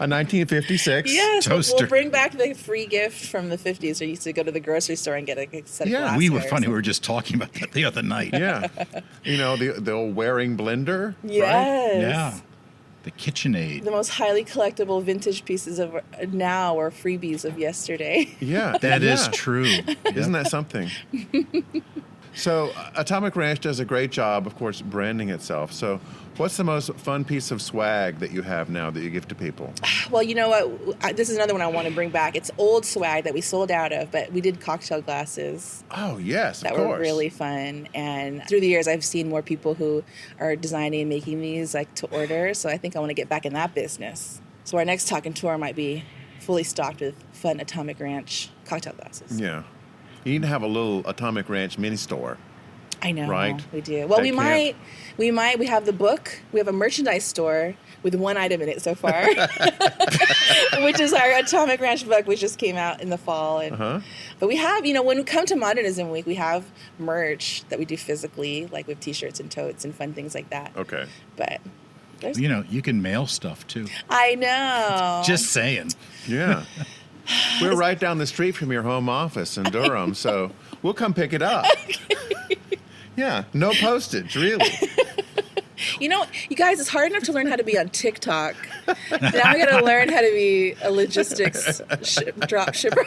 A 1956 yes, toaster. We'll bring back the free gift from the 50s. I used to go to the grocery store and get a set of glassware. We were funny. We were just talking about that the other night. Yeah. The old wearing blender. Yes. Right? Yeah. The KitchenAid. The most highly collectible vintage pieces of now are freebies of yesterday. Yeah. That is true. Isn't that something? So Atomic Ranch does a great job, of course, branding itself. So what's the most fun piece of swag that you have now that you give to people? Well, you know what? This is another one I want to bring back. It's old swag that we sold out of, but we did cocktail glasses. Oh, yes, of course. That were really fun. And through the years, I've seen more people who are designing and making these to order. So I think I want to get back in that business. So our next talking tour might be fully stocked with fun Atomic Ranch cocktail glasses. Yeah. You need to have a little Atomic Ranch mini store. I know. Right? We do. Well, we might. We have the book. We have a merchandise store with one item in it so far, which is our Atomic Ranch book, which just came out in the fall. And, But we have, when we come to Modernism Week, we have merch that we do physically, like with T-shirts and totes and fun things like that. Okay. But you can mail stuff too. I know. Just saying. Yeah. We're right down the street from your home office in Durham, so we'll come pick it up. Okay. Yeah, no postage, really. You know, you guys, it's hard enough to learn how to be on TikTok. Now I got to learn how to be a logistics drop shipper.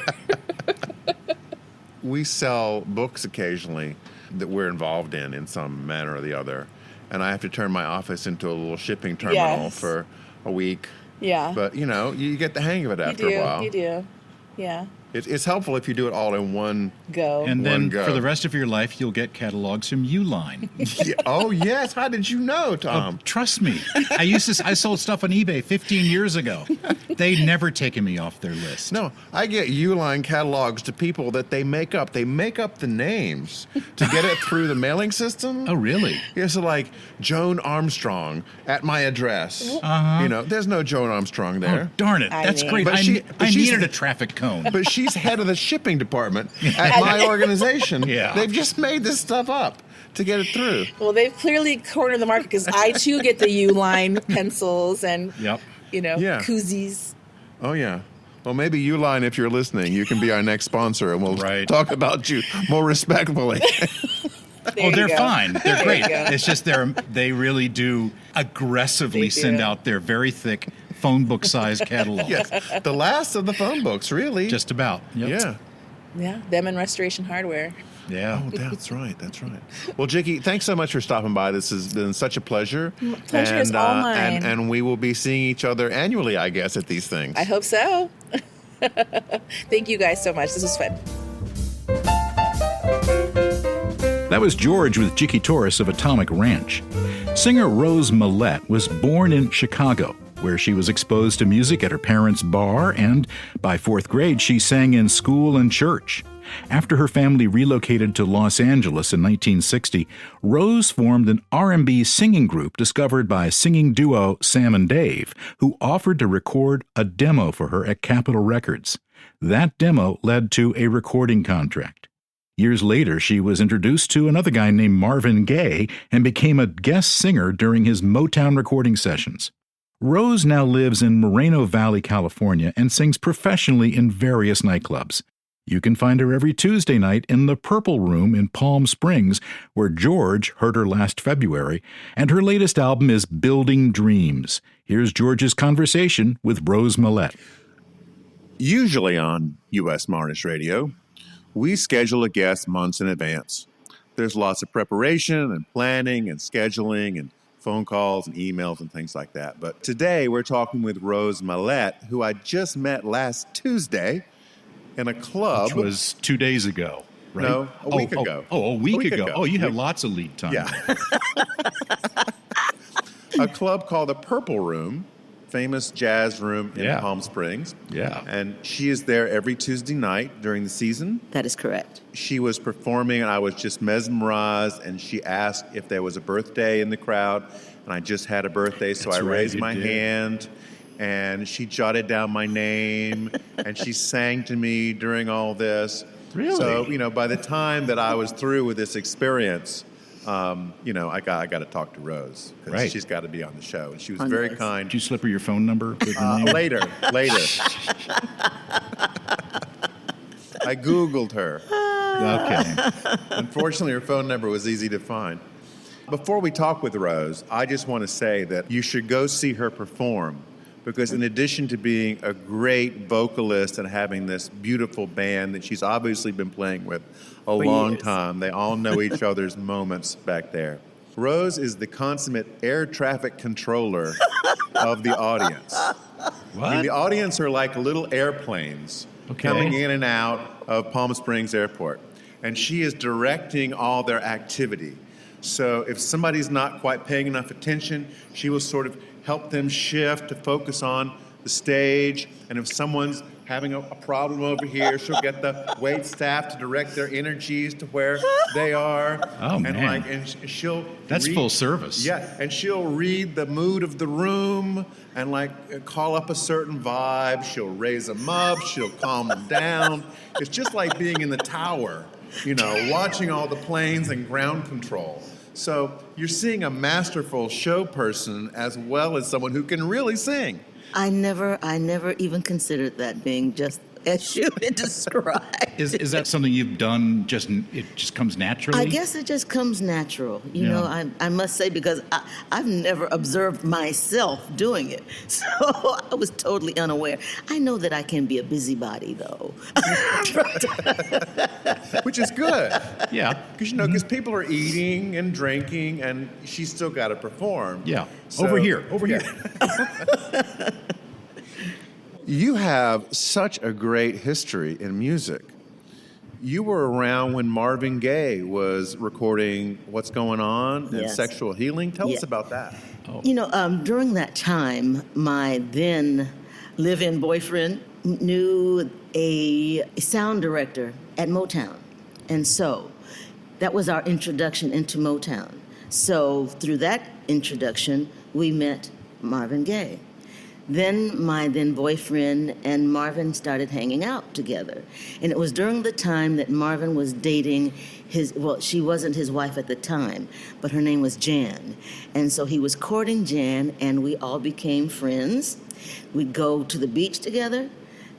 We sell books occasionally that we're involved in some manner or the other. And I have to turn my office into a little shipping terminal for a week. Yeah. But, you get the hang of it after a while. You do. Yeah. It's helpful if you do it all in one go. And then for the rest of your life, you'll get catalogs from Uline. Yeah. Oh, yes. How did you know, Tom? Trust me. I sold stuff on eBay 15 years ago. They've never taken me off their list. No, I get Uline catalogs to people that they make up. They make up the names to get it through the mailing system. Oh, really? Yeah, so like Joan Armstrong at my address. There's no Joan Armstrong there. Oh, darn it. That's great. But I needed a traffic cone. But she's head of the shipping department at my organization. Yeah. They've just made this stuff up to get it through. Well, they've clearly cornered the market because I, too, get the Uline pencils and, koozies. Oh, yeah. Well, maybe Uline, if you're listening, you can be our next sponsor, and we'll talk about you more respectfully. They're fine. They're great. It's just they really do aggressively send out their very thick phone book size catalog. Yes, the last of the phone books, really. Just about. Yep. Yeah. Yeah, them and Restoration Hardware. Yeah. Oh, that's right. That's right. Well, Jickie, thanks so much for stopping by. This has been such a pleasure. Pleasure is all mine. And we will be seeing each other annually, I guess, at these things. I hope so. Thank you guys so much. This was fun. That was George with Jickie Torres of Atomic Ranch. Singer Rose Millet was born in Chicago, where she was exposed to music at her parents' bar, and by 4th grade she sang in school and church. After her family relocated to Los Angeles in 1960, Rose formed an R&B singing group discovered by singing duo Sam and Dave, who offered to record a demo for her at Capitol Records. That demo led to a recording contract. Years later, she was introduced to another guy named Marvin Gaye and became a guest singer during his Motown recording sessions. Rose now lives in Moreno Valley, California, and sings professionally in various nightclubs. You can find her every Tuesday night in the Purple Room in Palm Springs, where George heard her last February, and her latest album is Building Dreams. Here's George's conversation with Rose Millet. Usually on U.S. Modernist Radio, we schedule a guest months in advance. There's lots of preparation and planning and scheduling and phone calls and emails and things like that. But today we're talking with Rose Millet, who I just met last Tuesday in a club. Which was 2 days ago, right? No, a week ago. A week ago. Oh, you have lots of lead time. Yeah. A club called the Purple Room, famous jazz room in Palm Springs. Yeah. And she is there every Tuesday night during the season. That is correct. She was performing, and I was just mesmerized, and she asked if there was a birthday in the crowd, and I just had a birthday, so I raised my hand, and she jotted down my name, and she sang to me during all this. Really? So, by the time that I was through with this experience, I got to talk to Rose, because she's got to be on the show, and she was very kind. Did you slip her your phone number? Later. I Googled her. Okay. Unfortunately, her phone number was easy to find. Before we talk with Rose, I just want to say that you should go see her perform, because in addition to being a great vocalist and having this beautiful band that she's obviously been playing with a long time, they all know each other's moments back there. Rose is the consummate air traffic controller of the audience. What? I mean, the audience are like little airplanes coming in and out of Palm Springs Airport. And she is directing all their activity. So if somebody's not quite paying enough attention, she will sort of help them shift to focus on the stage. And if someone's having a problem over here, she'll get the wait staff to direct their energies to where they are. Oh, man. And she'll That's read, full service. Yeah, and she'll read the mood of the room and call up a certain vibe. She'll raise them up. She'll calm them down. It's just like being in the tower, watching all the planes and ground control. So you're seeing a masterful show person as well as someone who can really sing. I never even considered that being just as you described. Is that something you've done? It just comes naturally? I guess it just comes natural. You know, I must say, because I've never observed myself doing it. So I was totally unaware. I know that I can be a busybody, though. Which is good. Yeah. Because people are eating and drinking, and she's still got to perform. Yeah. So, over here. You have such a great history in music. You were around when Marvin Gaye was recording What's Going On and Sexual Healing. Tell us about that. Oh. You know, during that time, my then live-in boyfriend knew a sound director at Motown. And so that was our introduction into Motown. So through that introduction, we met Marvin Gaye. Then my then boyfriend and Marvin started hanging out together. And it was during the time that Marvin was dating she wasn't his wife at the time, but her name was Jan. And so he was courting Jan, and we all became friends. We'd go to the beach together.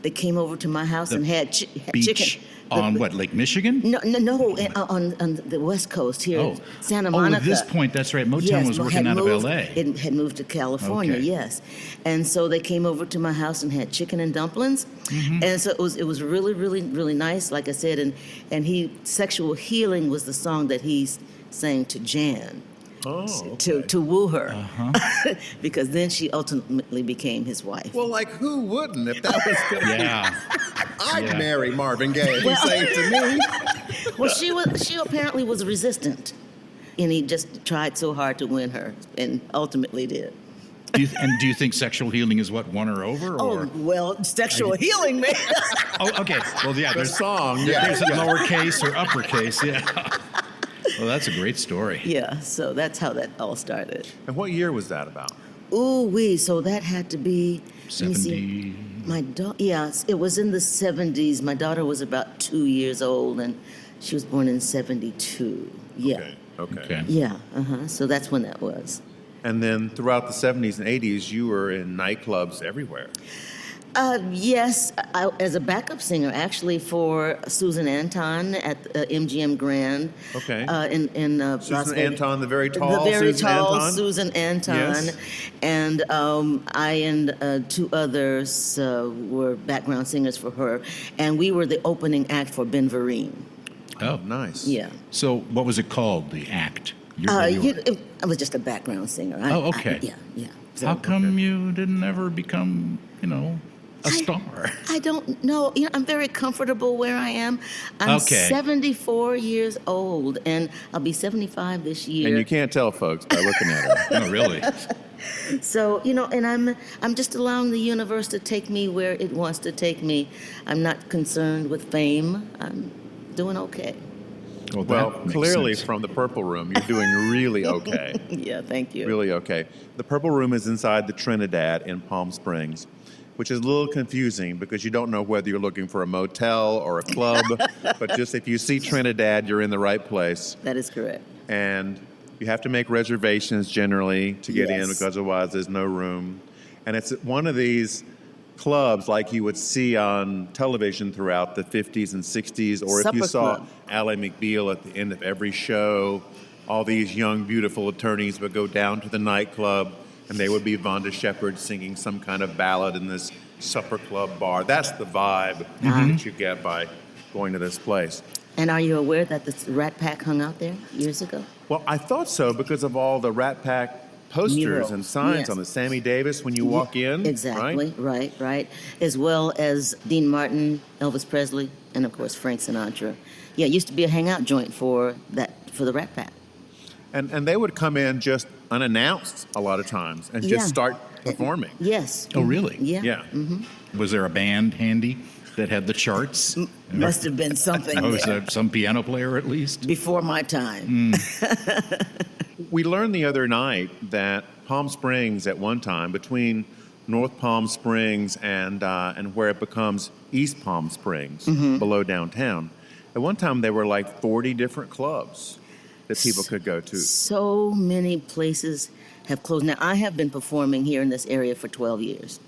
They came over to my house and had chicken. On what, Lake Michigan? No, on the West Coast here, Santa Monica. Oh, at this point, that's right. Motown was working out of L.A. It had moved to California, yes. And so they came over to my house and had chicken and dumplings. Mm-hmm. And so it was really, really, really nice, like I said. And Sexual Healing was the song that he sang to Jan. To woo her, because then she ultimately became his wife. Well, like, who wouldn't if that was going to I'd marry Marvin Gaye if he sang it to me. Well, she apparently was resistant, and he just tried so hard to win her, and ultimately did. Do you think Sexual Healing is what won her over? Or? Oh, well, Sexual Healing, man. Oh, okay. Well, yeah, the song. There's a lowercase or uppercase, Well, that's a great story. Yeah, so that's how that all started. And what year was that about? So that had to be 70. Yes, it was in the 70s. My daughter was about 2 years old, and she was born in 72. Yeah. Okay. Yeah, so that's when that was. And then throughout the 70s and 80s, you were in nightclubs everywhere. Yes, as a backup singer, actually, for Susan Anton at MGM Grand. Okay. In Susan Anton, the very tall Susan Anton. Yes. And I and two others were background singers for her, and we were the opening act for Ben Vereen. Oh, nice. Yeah. So what was it called, the act? I was just a background singer. Okay. Yeah. So, how come you didn't ever become, a star? I don't know. I'm very comfortable where I am. I'm 74 years old, and I'll be 75 this year. And you can't tell, folks, by looking at her. No, really. So, and I'm just allowing the universe to take me where it wants to take me. I'm not concerned with fame. I'm doing okay. Well, clearly from the Purple Room, you're doing really okay. Yeah, thank you. Really okay. The Purple Room is inside the Trinidad in Palm Springs, which is a little confusing because you don't know whether you're looking for a motel or a club, but just if you see Trinidad, you're in the right place. That is correct. And you have to make reservations generally to get in because otherwise there's no room. And it's one of these clubs like you would see on television throughout the 50s and 60s, or if you saw Ally McBeal at the end of every show, all these young, beautiful attorneys would go down to the nightclub and they would be Vonda Shepard singing some kind of ballad in this supper club bar. That's the vibe that you get by going to this place. And are you aware that the Rat Pack hung out there years ago? Well, I thought so because of all the Rat Pack posters and signs on the Sammy Davis when you walk in. Exactly, right. As well as Dean Martin, Elvis Presley, and of course Frank Sinatra. Yeah, it used to be a hangout joint for the Rat Pack. And they would come in just unannounced a lot of times and just start performing. Yes. Oh, really? Yeah. Mm-hmm. Was there a band handy that had the charts? Must have been something. Was there some piano player at least? Before my time. We learned the other night that Palm Springs at one time, between North Palm Springs and where it becomes East Palm Springs, below downtown, at one time there were like 40 different clubs that people could go to. So many places have closed. Now, I have been performing here in this area for 12 years.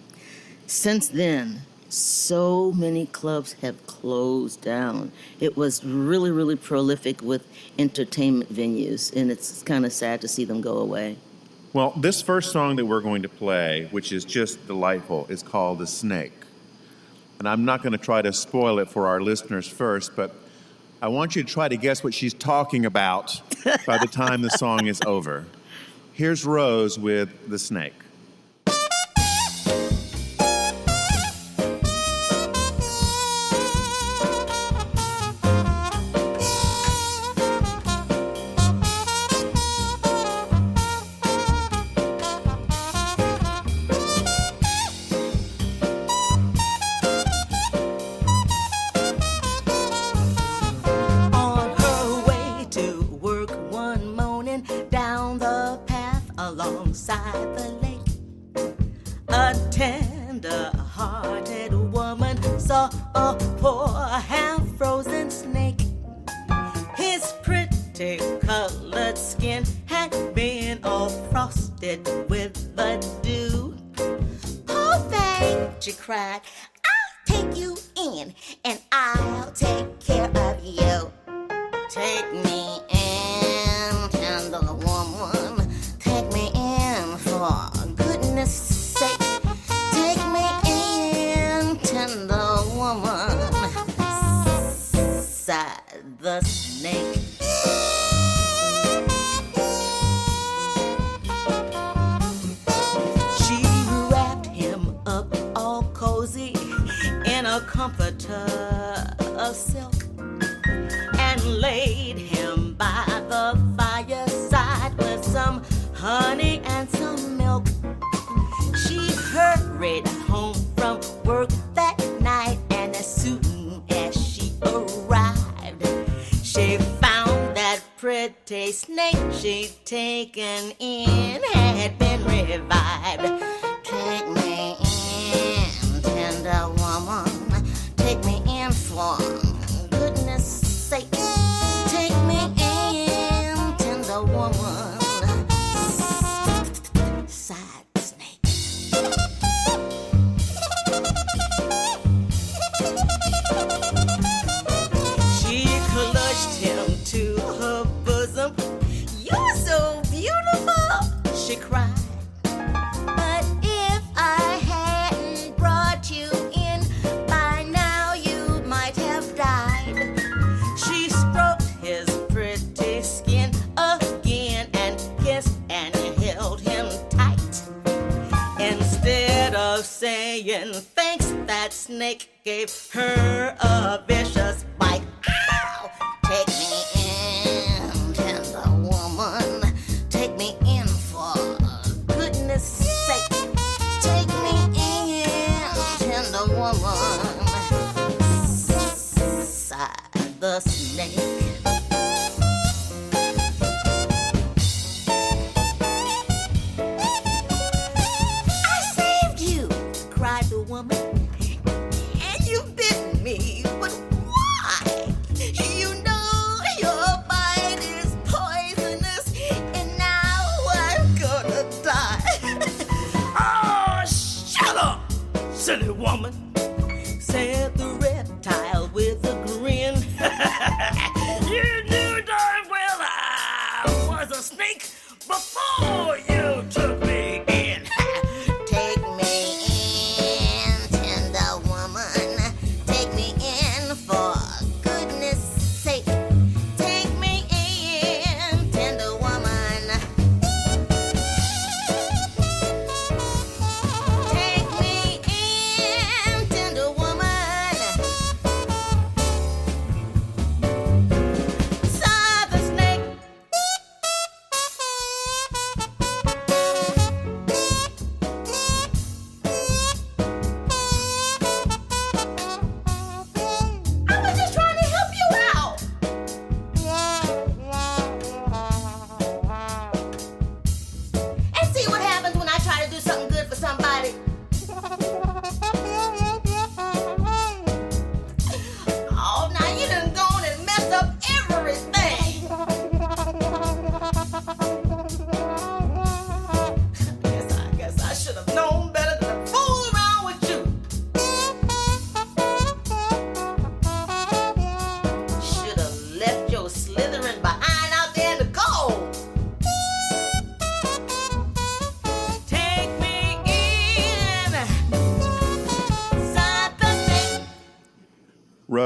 Since then, So many clubs have closed down. It was really, really prolific with entertainment venues, and it's kind of sad to see them go away. Well, this first song that we're going to play, which is just delightful, is called The Snake. And I'm not going to try to spoil it for our listeners first, but I want you to try to guess what she's talking about by the time the song is over. Here's Rose with The Snake. Alongside the lake, a tender-hearted woman saw a poor half-frozen snake. His pretty colored skin had been all frosted with the dew. Oh, babe, she cried, I'll take you in and I'll take care of you. Take me in, tender woman. Take me in, for goodness sake. Take me in, tender woman. Sighed the snake. She wrapped him up all cozy in a comforter of silk and laid him by the fireside with some honey and some milk. She hurried home from work that night, and as soon as she arrived, she found that pretty snake she'd taken in had been revived. Take me in, tender woman. Take me in, for goodness sake. Take me in, tender woman. Sighed the snake. She clutched him to her bosom. You're so beautiful, she cried. But if I hadn't brought you in, by now you might have died. She stroked his pretty skin again and kissed and held him tight. Instead of saying thanks, that snake gave her a vicious bite. Ow! Take me in, tender woman. Take me in, for goodness sake. Take me in, tender woman. Sighed the snake. And you bit me, but why? You know your bite is poisonous, and now I'm gonna die. Oh, shut up, silly woman, said the reptile with a grin. You knew darn well I was a snake before you took me in. Take me in, tender woman. Take me in, for goodness sake. Take me in, tender woman. Take me in, tender woman.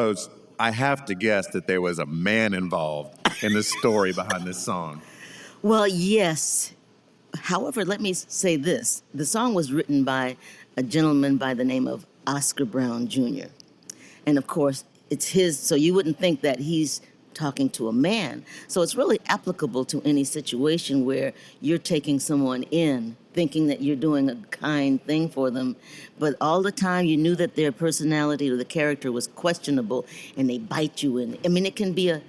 Rose, I have to guess that there was a man involved in the story behind this song. Well, yes. However, let me say this. The song was written by a gentleman by the name of Oscar Brown Jr. And of course, it's his, so you wouldn't think that he's talking to a man. So it's really applicable to any situation where you're taking someone in, thinking that you're doing a kind thing for them, but all the time you knew that their personality or the character was questionable, and they bite you. And I mean, it could be a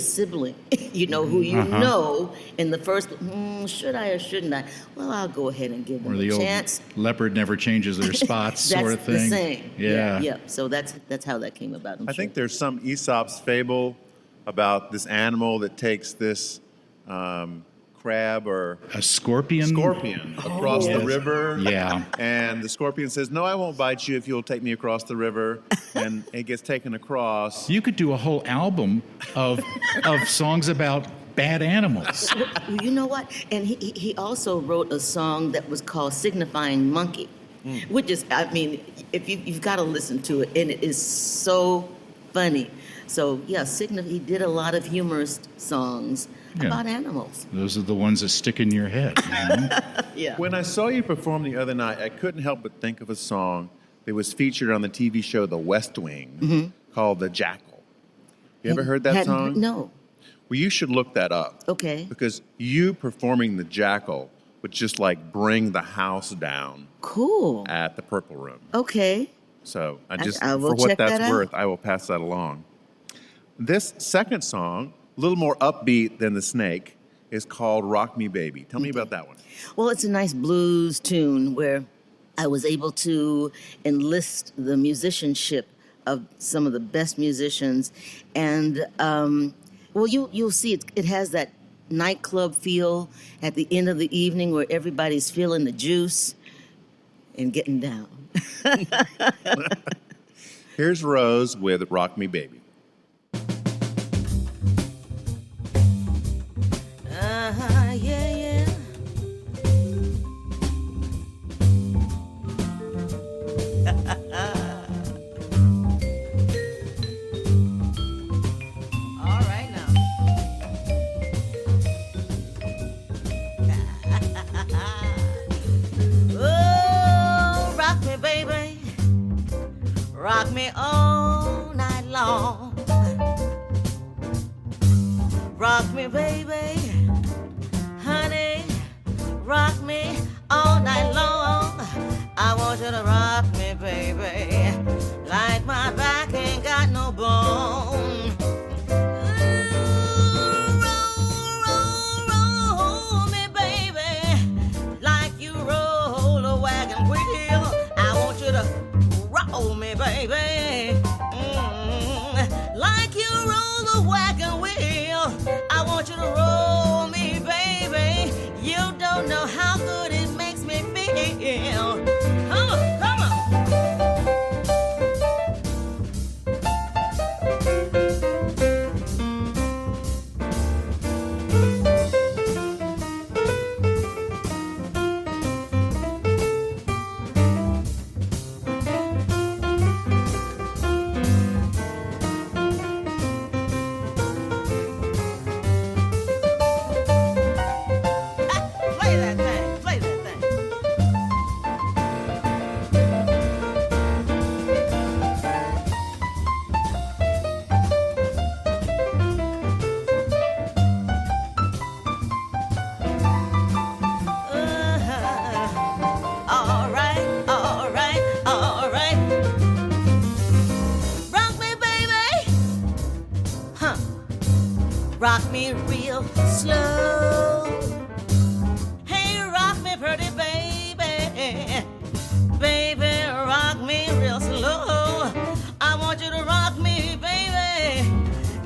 sibling, who you know in the first, should I or shouldn't I? Well, I'll go ahead and give them a chance. Old leopard never changes their spots sort of thing. That's the same. Yeah. So that's how that came about. I think there's some Aesop's fable about this animal that takes this crab or a scorpion across the river. Yeah. And the scorpion says, "No, I won't bite you if you'll take me across the river." And it gets taken across. You could do a whole album of songs about bad animals. You know what? And he also wrote a song that was called Signifying Monkey, which is, I mean, if you've got to listen to it, and it is so funny. So, yeah, he did a lot of humorous songs about animals. Those are the ones that stick in your head. Yeah. When I saw you perform the other night, I couldn't help but think of a song that was featured on the TV show The West Wing called The Jackal. You ever heard that song? No. Well, you should look that up. Okay. Because you performing The Jackal would just like bring the house down. Cool. At the Purple Room. Okay. So I will for what check that's that worth, I will pass that along. This second song, a little more upbeat than The Snake, is called Rock Me Baby. Tell me about that one. Well, it's a nice blues tune where I was able to enlist the musicianship of some of the best musicians. And, you'll see it has that nightclub feel at the end of the evening where everybody's feeling the juice and getting down. Here's Rose with Rock Me Baby. Yeah. All right now. Oh, rock me, baby. Rock me all night long. Rock me, baby. Honey, rock me all night long. I want you to rock me, baby, like my back ain't got no bone. Roll me, baby, like you roll a wagon wheel. I want you to roll me, baby, like you roll a wagon wheel. I want you to roll me, baby. You don't know how good it makes me feel. Come on, come on. Play that thing, play that thing. All right, all right, all right. Rock me, baby. Huh. Rock me real slow. Hey, rock me pretty, baby. Baby, rock me real slow. I want you to rock me, baby,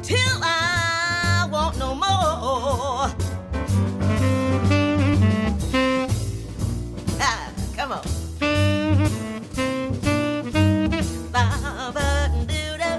till I want no more. Come on. Ba-ba-doo-doo.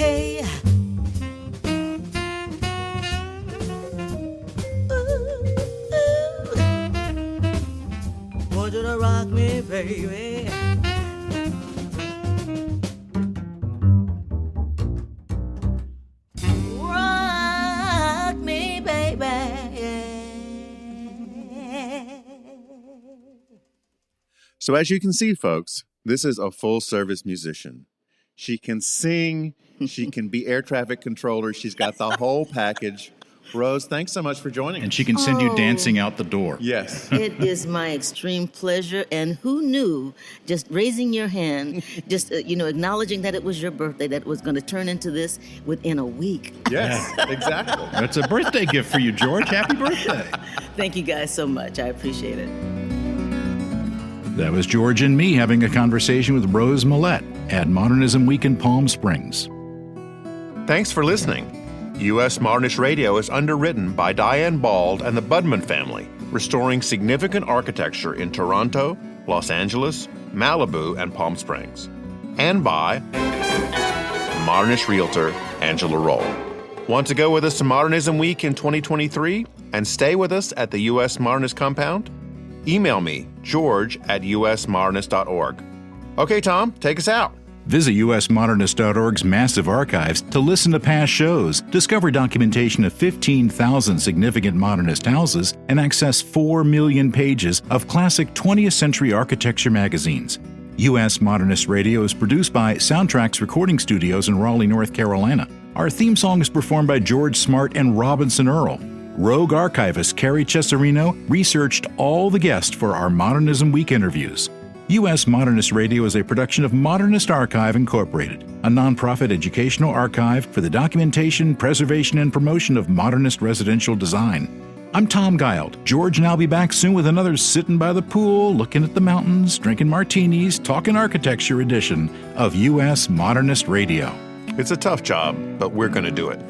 Hey. Want you to rock me, baby. Rock me, baby. So as you can see, folks, this is a full-service musician. She can sing, she can be air traffic controller, she's got the whole package. Rose, thanks so much for joining us. And she can send you dancing out the door. Yes. It is my extreme pleasure. And who knew, just raising your hand, just, acknowledging that it was your birthday, that it was going to turn into this within a week. Yes, exactly. That's a birthday gift for you, George. Happy birthday. Thank you guys so much. I appreciate it. That was George and me having a conversation with Rose Millet at Modernism Week in Palm Springs. Thanks for listening. U.S. Modernist Radio is underwritten by Diane Bald and the Budman family, restoring significant architecture in Toronto, Los Angeles, Malibu, and Palm Springs. And by Modernist realtor Angela Roll. Want to go with us to Modernism Week in 2023 and stay with us at the U.S. Modernist Compound? Email me, george@usmodernist.org. Okay, Tom, take us out. Visit usmodernist.org's massive archives to listen to past shows, discover documentation of 15,000 significant modernist houses, and access 4 million pages of classic 20th century architecture magazines. U.S. Modernist Radio is produced by Soundtracks Recording Studios in Raleigh, North Carolina. Our theme song is performed by George Smart and Robinson Earl. Rogue archivist Carrie Cesarino researched all the guests for our Modernism Week interviews. U.S. Modernist Radio is a production of Modernist Archive Incorporated, a nonprofit educational archive for the documentation, preservation, and promotion of modernist residential design. I'm Tom Guild. George and I'll be back soon with another sitting by the pool, looking at the mountains, drinking martinis, talking architecture edition of U.S. Modernist Radio. It's a tough job, but we're going to do it.